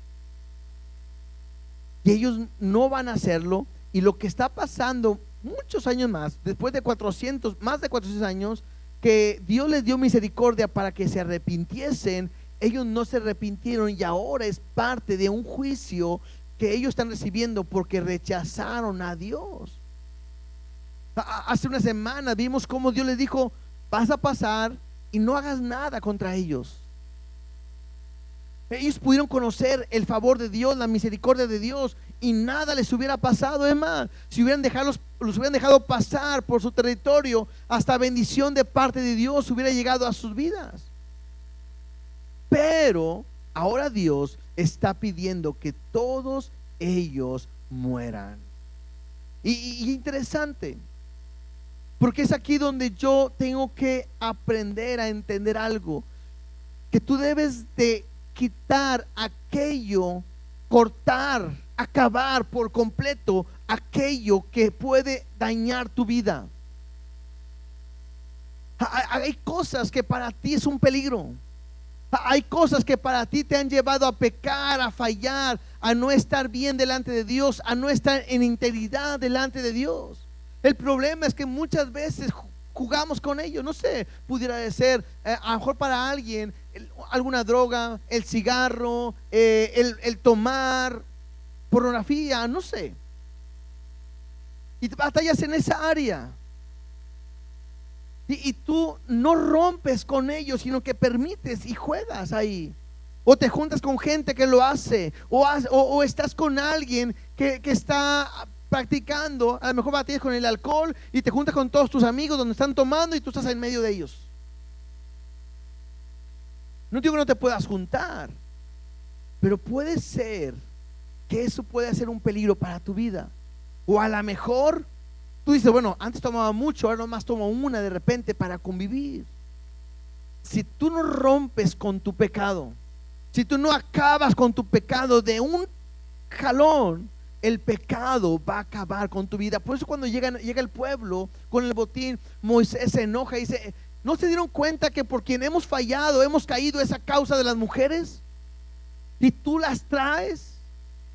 y ellos no van a hacerlo. Y lo que está pasando muchos años más, después de más de 400 años, que Dios les dio misericordia para que se arrepintiesen, ellos no se arrepintieron, y ahora es parte de un juicio que ellos están recibiendo porque rechazaron a Dios. Hace una semana vimos cómo Dios les dijo: vas a pasar y no hagas nada contra ellos. Ellos pudieron conocer el favor de Dios, la misericordia de Dios, y nada les hubiera pasado. Es más, si los hubieran dejado pasar por su territorio, hasta bendición de parte de Dios hubiera llegado a sus vidas. Pero ahora Dios está pidiendo que todos ellos mueran. Y interesante, porque es aquí donde yo tengo que aprender a entender algo, que tú debes de quitar aquello, cortar, acabar por completo aquello que puede dañar tu vida. Hay cosas que para ti es un peligro. Hay cosas que para ti te han llevado a pecar, a fallar, a no estar bien delante de Dios, a no estar en integridad delante de Dios. El problema es que muchas veces jugamos con ello. No sé, pudiera ser a lo mejor para alguien alguna droga, el cigarro, el tomar pornografía, no sé, y te batallas en esa área, y tú no rompes con ellos, sino que permites y juegas ahí, o te juntas con gente que lo hace, o estás con alguien que está practicando. A lo mejor batallas con el alcohol y te juntas con todos tus amigos donde están tomando y tú estás en medio de ellos. No digo que no te puedas juntar, pero puede ser que eso puede ser un peligro para tu vida. O a lo mejor tú dices, bueno, antes tomaba mucho, ahora nomás tomo una de repente para convivir. Si tú no rompes con tu pecado, si tú no acabas con tu pecado de un jalón, el pecado va a acabar con tu vida. Por eso cuando llega el pueblo con el botín, Moisés se enoja y dice, ¿no se dieron cuenta que por quien hemos fallado, hemos caído esa causa de las mujeres? Y tú las traes.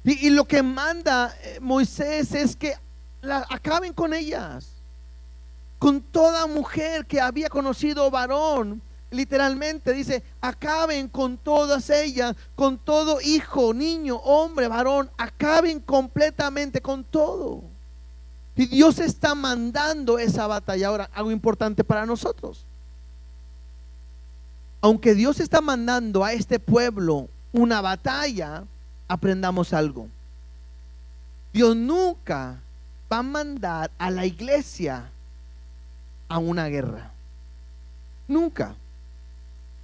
Y lo que manda Moisés es que acaben con ellas. Con toda mujer que había conocido varón, literalmente dice, acaben con todas ellas, con todo hijo, niño, hombre, varón, acaben completamente con todo. Y Dios está mandando esa batalla. Ahora, algo importante para nosotros. Aunque Dios está mandando a este pueblo una batalla, aprendamos algo. Dios nunca va a mandar a la iglesia a una guerra. Nunca.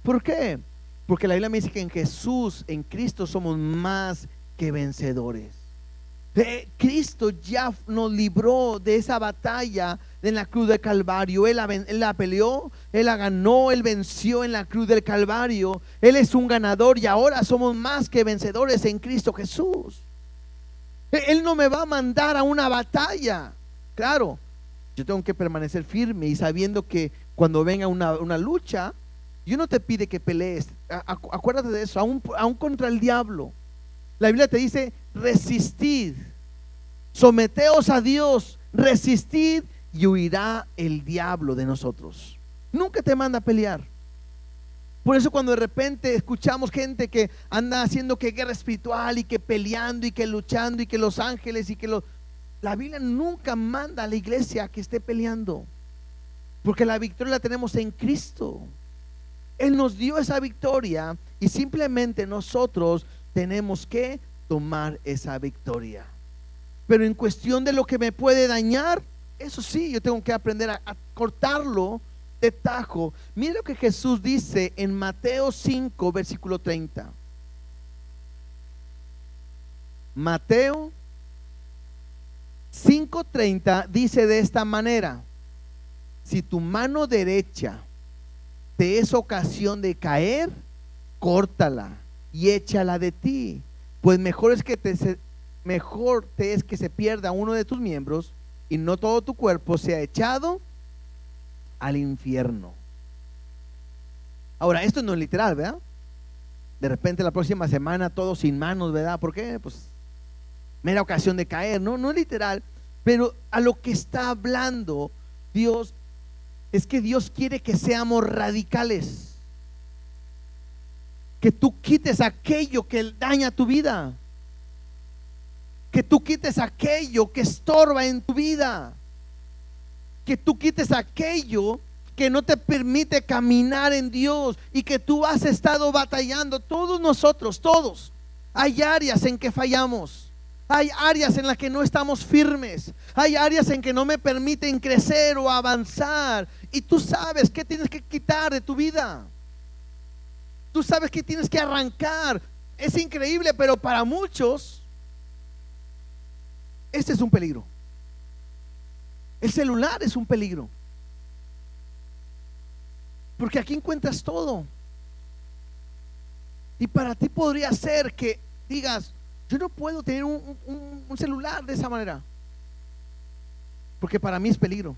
¿Por qué? Porque la Biblia me dice que en Jesús, en Cristo, somos más que vencedores. Cristo ya nos libró de esa batalla en la cruz del Calvario. Él la peleó, Él la ganó, Él venció en la cruz del Calvario. Él es un ganador y ahora somos más que vencedores en Cristo Jesús. Él no me va a mandar a una batalla. Claro, yo tengo que permanecer firme y sabiendo que cuando venga una lucha, Dios no te pide que pelees. Acuérdate de eso, aún contra el diablo. La Biblia te dice, resistid, someteos a Dios, resistid y huirá el diablo de nosotros. Nunca te manda a pelear. Por eso cuando de repente escuchamos gente que anda haciendo que guerra espiritual y que peleando y que luchando y que los ángeles y que la Biblia nunca manda a la iglesia a que esté peleando, porque la victoria la tenemos en Cristo. Él nos dio esa victoria y simplemente nosotros tenemos que tomar esa victoria. Pero en cuestión de lo que me puede dañar, eso sí, yo tengo que aprender a cortarlo de tajo. Mira lo que Jesús dice en Mateo 5, versículo 30. Mateo 5:30 dice de esta manera: si tu mano derecha te es ocasión de caer, córtala y échala de ti, pues mejor te es que se pierda uno de tus miembros y no todo tu cuerpo sea echado al infierno. Ahora, esto no es literal, ¿verdad? De repente la próxima semana todos sin manos, ¿verdad? ¿Por qué? Pues mera ocasión de caer. No es literal, pero a lo que está hablando Dios es que Dios quiere que seamos radicales, que tú quites aquello que daña tu vida, que tú quites aquello que estorba en tu vida, que tú quites aquello que no te permite caminar en Dios y que tú has estado batallando. Todos nosotros, todos, hay áreas en que fallamos. Hay áreas en las que no estamos firmes. Hay áreas en que no me permiten crecer o avanzar. Y tú sabes qué tienes que quitar de tu vida. Tú sabes qué tienes que arrancar. Es increíble, pero para muchos este es un peligro. El celular es un peligro. Porque aquí encuentras todo. Y para ti podría ser que digas: yo no puedo tener un celular de esa manera, porque para mí es peligro.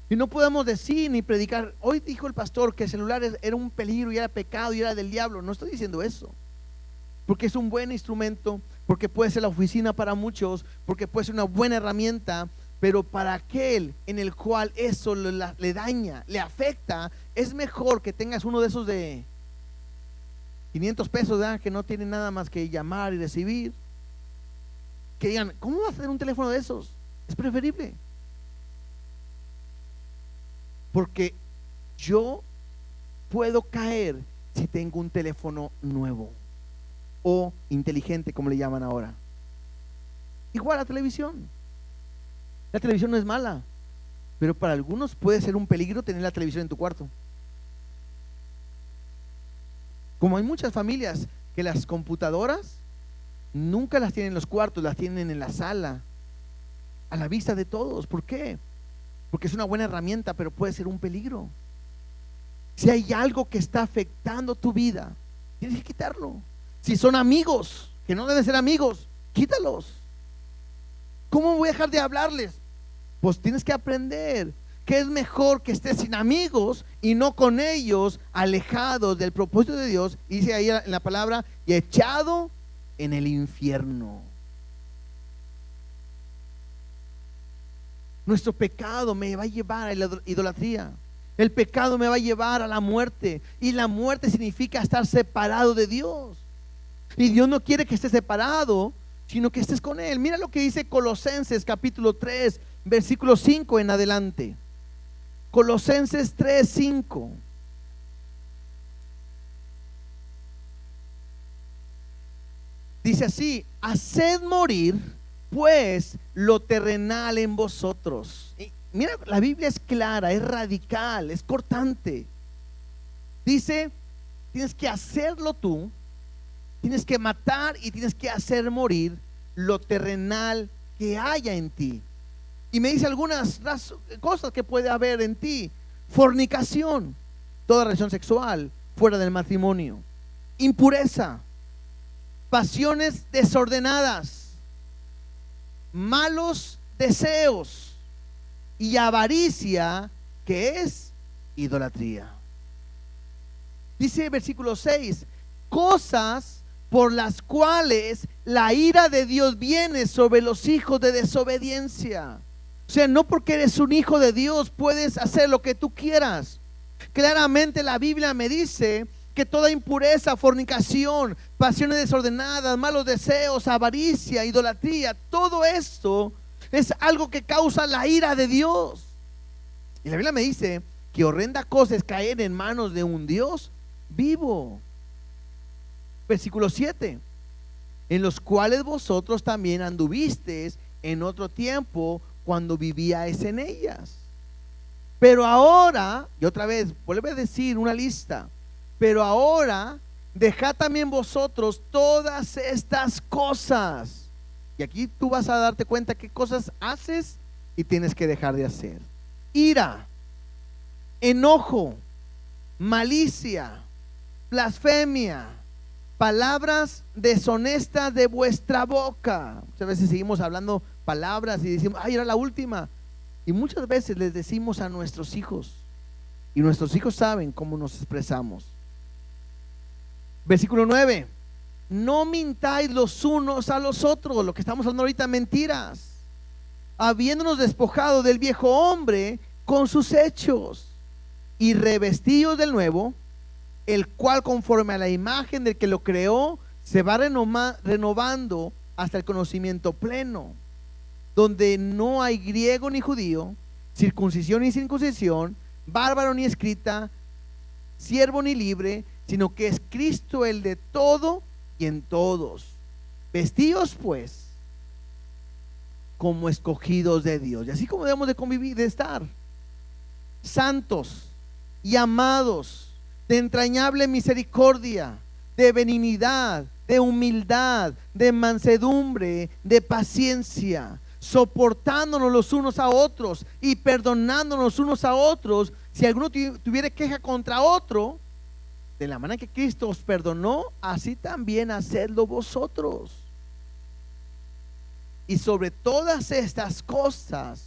Y no podemos decir ni predicar: hoy dijo el pastor que el celular era un peligro y era pecado y era del diablo. No estoy diciendo eso, porque es un buen instrumento, porque puede ser la oficina para muchos, porque puede ser una buena herramienta. Pero para aquel en el cual eso le daña, le afecta, es mejor que tengas uno de esos de 500 pesos, ¿verdad? Que no tienen nada más que llamar y recibir. Que digan: ¿cómo vas a tener un teléfono de esos? Es preferible. Porque yo puedo caer si tengo un teléfono nuevo o inteligente, como le llaman ahora. Igual la televisión. La televisión no es mala, pero para algunos puede ser un peligro tener la televisión en tu cuarto. Como hay muchas familias que las computadoras nunca las tienen en los cuartos, las tienen en la sala, a la vista de todos. ¿Por qué? Porque es una buena herramienta, pero puede ser un peligro. Si hay algo que está afectando tu vida, tienes que quitarlo. Si son amigos que no deben ser amigos, quítalos. ¿Cómo voy a dejar de hablarles? Pues tienes que aprender que es mejor que estés sin amigos y no con ellos, alejados del propósito de Dios. Y dice ahí en la palabra: y echado en el infierno. Nuestro pecado me va a llevar a la idolatría. El pecado me va a llevar a la muerte. Y la muerte significa estar separado de Dios. Y Dios no quiere que estés separado, sino que estés con Él. Mira lo que dice Colosenses capítulo 3, versículo 5 en adelante. Colosenses 3, 5. Dice así: haced morir pues lo terrenal en vosotros. Y mira, la Biblia es clara, es radical, es cortante. Dice: tienes que hacerlo tú. Tienes que matar y tienes que hacer morir lo terrenal que haya en ti. Y me dice algunas cosas que puede haber en ti: fornicación, toda relación sexual fuera del matrimonio; impureza, pasiones desordenadas, malos deseos y avaricia, que es idolatría. Dice el versículo 6: cosas por las cuales la ira de Dios viene sobre los hijos de desobediencia. O sea, no porque eres un hijo de Dios puedes hacer lo que tú quieras. Claramente la Biblia me dice que toda impureza, fornicación, pasiones desordenadas, malos deseos, avaricia, idolatría, todo esto es algo que causa la ira de Dios. Y la Biblia me dice que horrenda cosa es caer en manos de un Dios vivo. Versículo 7: en los cuales vosotros también anduvisteis en otro tiempo cuando vivíais en ellas. Pero ahora, y otra vez vuelve a decir una lista: pero ahora dejad también vosotros todas estas cosas. Y aquí tú vas a darte cuenta qué cosas haces y tienes que dejar de hacer: ira, enojo, malicia, blasfemia, palabras deshonestas de vuestra boca. Muchas veces seguimos hablando palabras y decimos: ay, era la última. Y muchas veces les decimos a nuestros hijos, y nuestros hijos saben cómo nos expresamos. Versículo 9: no mintáis los unos a los otros. Lo que estamos hablando ahorita, mentiras, habiéndonos despojado del viejo hombre con sus hechos, y revestidos del nuevo, el cual conforme a la imagen del que lo creó se va renovando hasta el conocimiento pleno, donde no hay griego ni judío, circuncisión ni circuncisión, bárbaro ni escrita, siervo ni libre, sino que es Cristo el de todo y en todos. Vestíos pues como escogidos de Dios, y así como debemos de convivir, de estar santos y amados, de entrañable misericordia, de benignidad, de humildad, de mansedumbre, de paciencia, soportándonos los unos a otros y perdonándonos unos a otros, si alguno tuviera queja contra otro, de la manera que Cristo os perdonó, así también hacedlo vosotros. Y sobre todas estas cosas,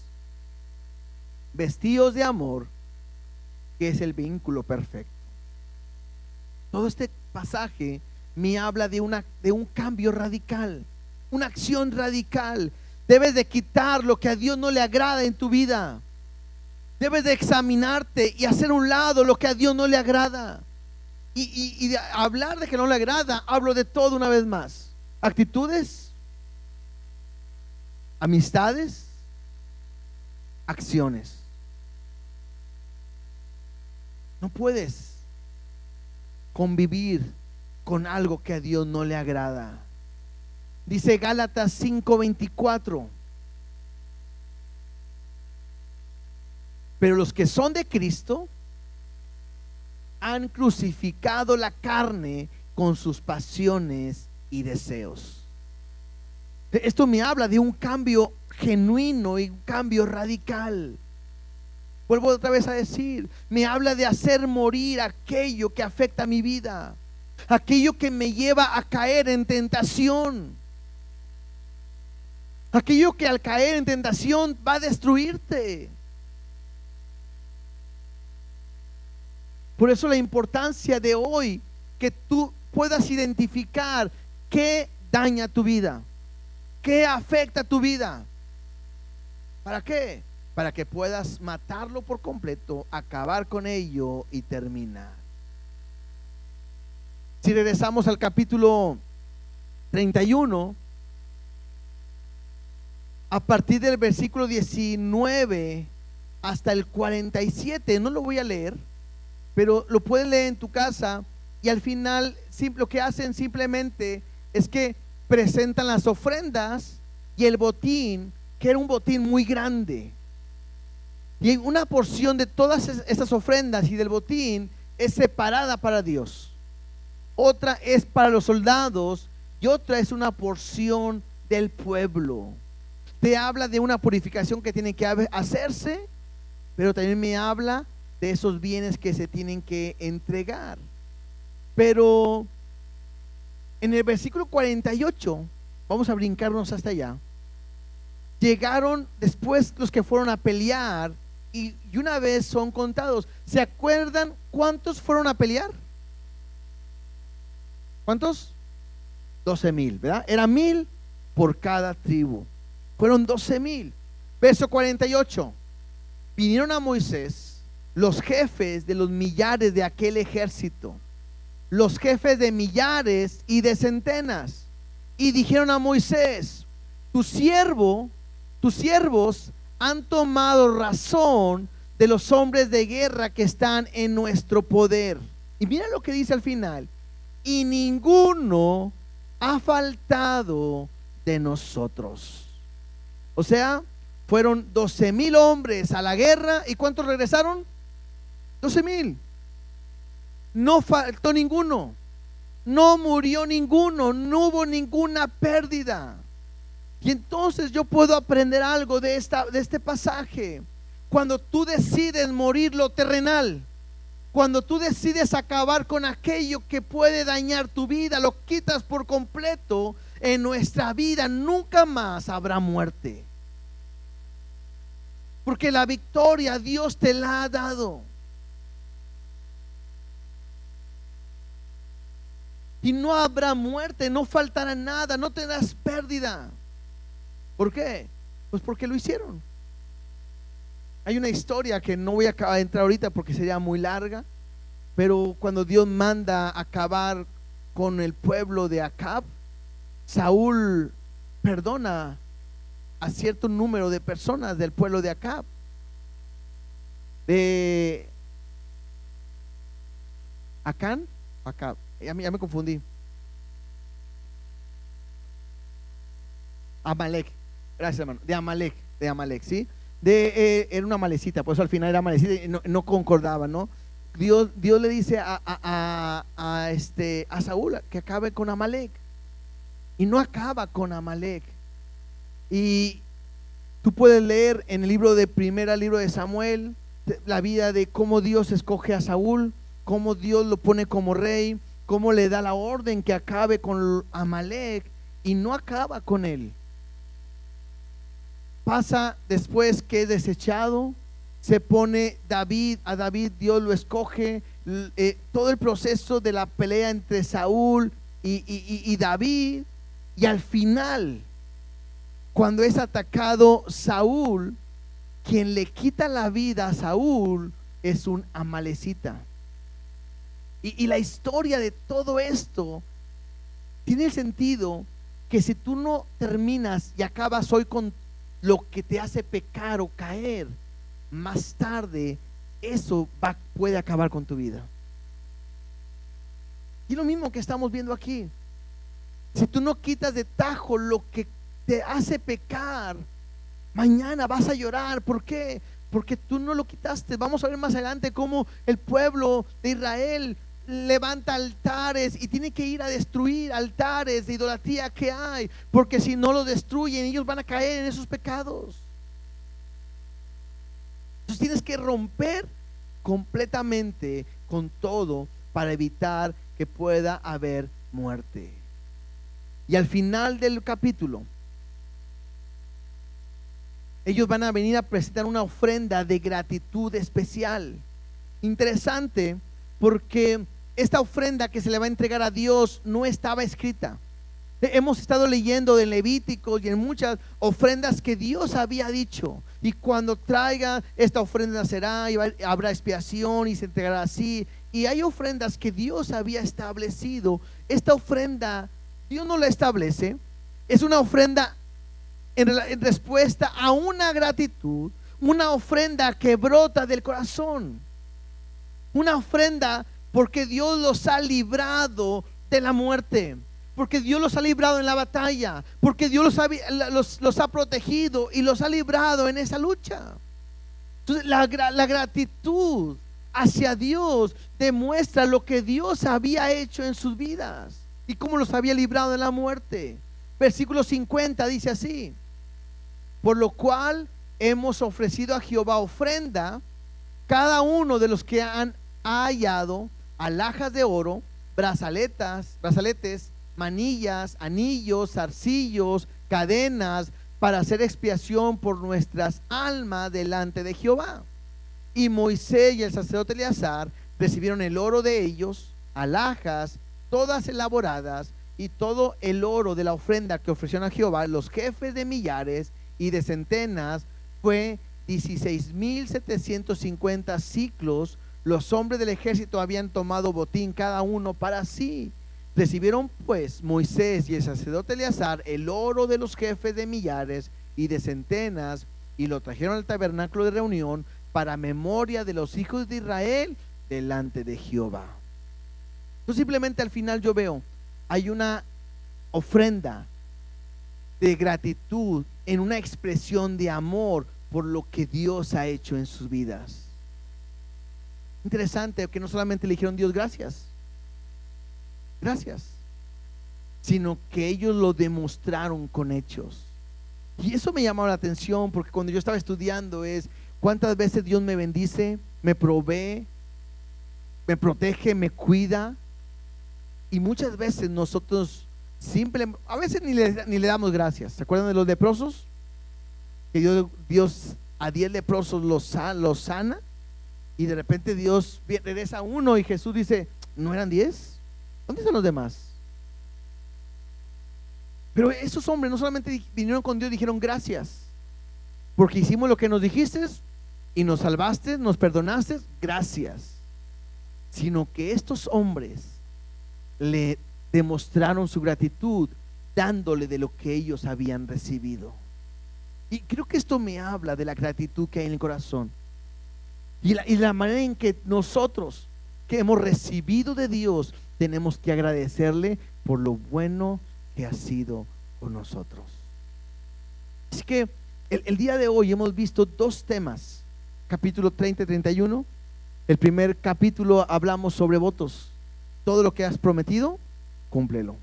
vestidos de amor, que es el vínculo perfecto. Todo este pasaje me habla de un cambio radical, una acción radical. Debes de quitar lo que a Dios no le agrada en tu vida. Debes de examinarte y hacer a un lado lo que a Dios no le agrada. Y de hablar de que no le agrada, hablo de todo una vez más. Actitudes, amistades, acciones. No puedes convivir con algo que a Dios no le agrada. Dice Gálatas 5:24. Pero los que son de Cristo han crucificado la carne con sus pasiones y deseos. Esto me habla de un cambio genuino y un cambio radical. Vuelvo otra vez a decir, me habla de hacer morir aquello que afecta mi vida, aquello que me lleva a caer en tentación, aquello que al caer en tentación va a destruirte. Por eso la importancia de hoy, que tú puedas identificar qué daña tu vida, qué afecta tu vida. ¿Para qué? Para que puedas matarlo por completo, acabar con ello y terminar. Si regresamos al capítulo 31, a partir del versículo 19 hasta el 47, no lo voy a leer, pero lo puedes leer en tu casa, y al final lo que hacen simplemente es que presentan las ofrendas y el botín, que era un botín muy grande. Y una porción de todas esas ofrendas y del botín es separada para Dios. Otra es para los soldados y otra es una porción del pueblo. Te habla de una purificación que tiene que hacerse, pero también me habla de esos bienes que se tienen que entregar. Pero en el versículo 48, vamos a brincarnos hasta allá. Llegaron después los que fueron a pelear, y una vez son contados. ¿Se acuerdan cuántos fueron a pelear? ¿Cuántos? 12,000, ¿verdad? Era 1,000 por cada tribu. Fueron 12,000. Verso 48. Vinieron a Moisés los jefes de los millares de aquel ejército, los jefes de millares y de centenas, y dijeron a Moisés: tus siervos han tomado razón de los hombres de guerra que están en nuestro poder. Y mira lo que dice al final: y ninguno ha faltado de nosotros. O sea, fueron 12,000 hombres a la guerra, ¿y cuántos regresaron? 12,000. No faltó ninguno, no murió ninguno, no hubo ninguna pérdida. Y entonces yo puedo aprender algo de este pasaje. Cuando tú decides morir lo terrenal, cuando tú decides acabar con aquello que puede dañar tu vida, lo quitas por completo, en nuestra vida nunca más habrá muerte, porque la victoria Dios te la ha dado. Y no habrá muerte, no faltará nada, no tendrás pérdida. ¿Por qué? Pues porque lo hicieron. Hay una historia que no voy a entrar ahorita porque sería muy larga, pero cuando Dios manda acabar con el pueblo de Acab, Saúl perdona a cierto número de personas del pueblo de Acab, de Acán, acá, ya me confundí. Amalek, gracias hermano, de Amalek, ¿sí? Era una malecita, por eso al final era malecita y no concordaba, ¿no? Dios le dice a Saúl que acabe con Amalek y no acaba con Amalek. Y tú puedes leer en el libro de Samuel la vida de cómo Dios escoge a Saúl, cómo Dios lo pone como rey, cómo le da la orden que acabe con Amalek y no acaba con él. Pasa después que es desechado, se pone a David Dios lo escoge, todo el proceso de la pelea entre Saúl y David, y al final, cuando es atacado Saúl, quien le quita la vida a Saúl es un amalecita. Y la historia de todo esto tiene el sentido que si tú no terminas y acabas hoy con lo que te hace pecar o caer, más tarde eso puede acabar con tu vida. Y lo mismo que estamos viendo aquí. Si tú no quitas de tajo lo que te hace pecar, mañana vas a llorar. ¿Por qué? Porque tú no lo quitaste. Vamos a ver más adelante cómo el pueblo de Israel levanta altares y tiene que ir a destruir altares de idolatría que hay, porque si no lo destruyen ellos van a caer en esos pecados. Entonces tienes que romper completamente con todo para evitar que pueda haber muerte. Y al final del capítulo ellos van a venir a presentar una ofrenda de gratitud especial. Interesante, porque esta ofrenda que se le va a entregar a Dios no estaba escrita. Hemos estado leyendo de Levíticos y en muchas ofrendas que Dios había dicho, y cuando traiga esta ofrenda será, y habrá expiación y se entregará así. Y hay ofrendas que Dios había establecido. Esta ofrenda Dios no la establece, es una ofrenda en respuesta a una gratitud, una ofrenda que brota del corazón, una ofrenda porque Dios los ha librado de la muerte, porque Dios los ha librado en la batalla, porque Dios los ha protegido y los ha librado en esa lucha. Entonces la gratitud hacia Dios demuestra lo que Dios había hecho en sus vidas y cómo los había librado de la muerte. Versículo 50 dice así: por lo cual hemos ofrecido a Jehová ofrenda, cada uno de los que ha hallado alhajas de oro, brazaletes, manillas, anillos, zarcillos, cadenas, para hacer expiación por nuestras almas delante de Jehová. Y Moisés y el sacerdote Eleazar recibieron el oro de ellos, alhajas, todas elaboradas, y todo el oro de la ofrenda que ofrecieron a Jehová los jefes de millares y de centenas fue 16,750 siclos. Los hombres del ejército habían tomado botín cada uno para sí. Recibieron pues Moisés y el sacerdote Eleazar el oro de los jefes de millares y de centenas, y lo trajeron al tabernáculo de reunión para memoria de los hijos de Israel delante de Jehová. Entonces simplemente al final yo veo, hay una ofrenda de gratitud en una expresión de amor por lo que Dios ha hecho en sus vidas. Interesante que no solamente le dijeron Dios gracias, sino que ellos lo demostraron con hechos. Y eso me llamó la atención, porque cuando yo estaba estudiando es cuántas veces Dios me bendice, me provee, me protege, me cuida, y muchas veces nosotros a veces ni le damos gracias. ¿Se acuerdan de los leprosos? Que Dios a 10 leprosos los sana, y de repente Dios regresa a uno y Jesús dice, ¿no eran 10? ¿Dónde están los demás? Pero esos hombres no solamente vinieron con Dios, dijeron gracias, porque hicimos lo que nos dijiste y nos salvaste, nos perdonaste, gracias. Sino que estos hombres le demostraron su gratitud dándole de lo que ellos habían recibido. Y creo que esto me habla de la gratitud que hay en el corazón. Y la manera en que nosotros, que hemos recibido de Dios, tenemos que agradecerle por lo bueno que ha sido con nosotros. Así que el día de hoy hemos visto dos temas, capítulo 30 y 31. El primer capítulo hablamos sobre votos. Todo lo que has prometido, cúmplelo.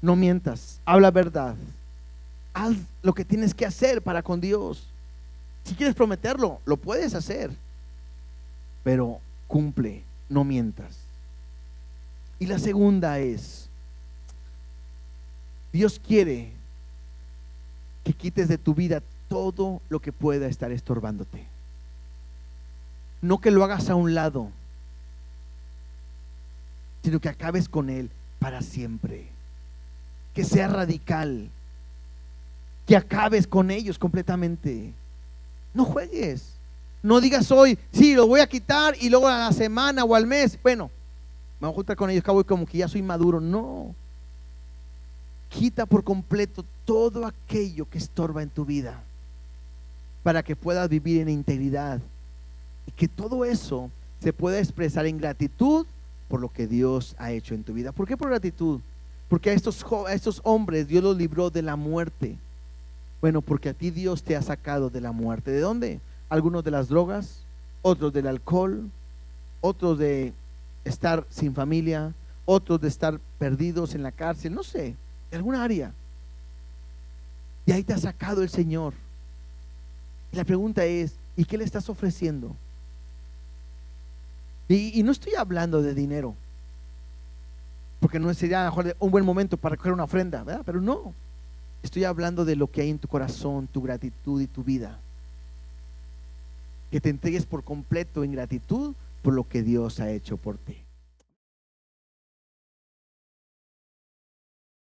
No mientas, habla verdad. Haz lo que tienes que hacer para con Dios. Si quieres prometerlo, lo puedes hacer, pero cumple, no mientas. Y la segunda es, Dios quiere que quites de tu vida todo lo que pueda estar estorbándote. No que lo hagas a un lado, sino que acabes con él para siempre. Que sea radical, que acabes con ellos completamente. No juegues. No digas hoy, sí, lo voy a quitar, y luego a la semana o al mes, bueno, me voy a juntar con ellos, acabo como que ya soy maduro. No. Quita por completo todo aquello que estorba en tu vida, para que puedas vivir en integridad, y que todo eso se pueda expresar en gratitud por lo que Dios ha hecho en tu vida. ¿Por qué por gratitud? Porque a estos hombres Dios los libró de la muerte. Bueno, porque a ti Dios te ha sacado de la muerte. ¿De dónde? Algunos de las drogas, otros del alcohol, otros de estar sin familia, otros de estar perdidos en la cárcel, no sé, de alguna área. Y ahí te ha sacado el Señor. Y la pregunta es, ¿y qué le estás ofreciendo? Y no estoy hablando de dinero, porque no sería a lo mejor un buen momento para coger una ofrenda, ¿verdad? Pero no, estoy hablando de lo que hay en tu corazón, tu gratitud y tu vida. Que te entregues por completo en gratitud por lo que Dios ha hecho por ti.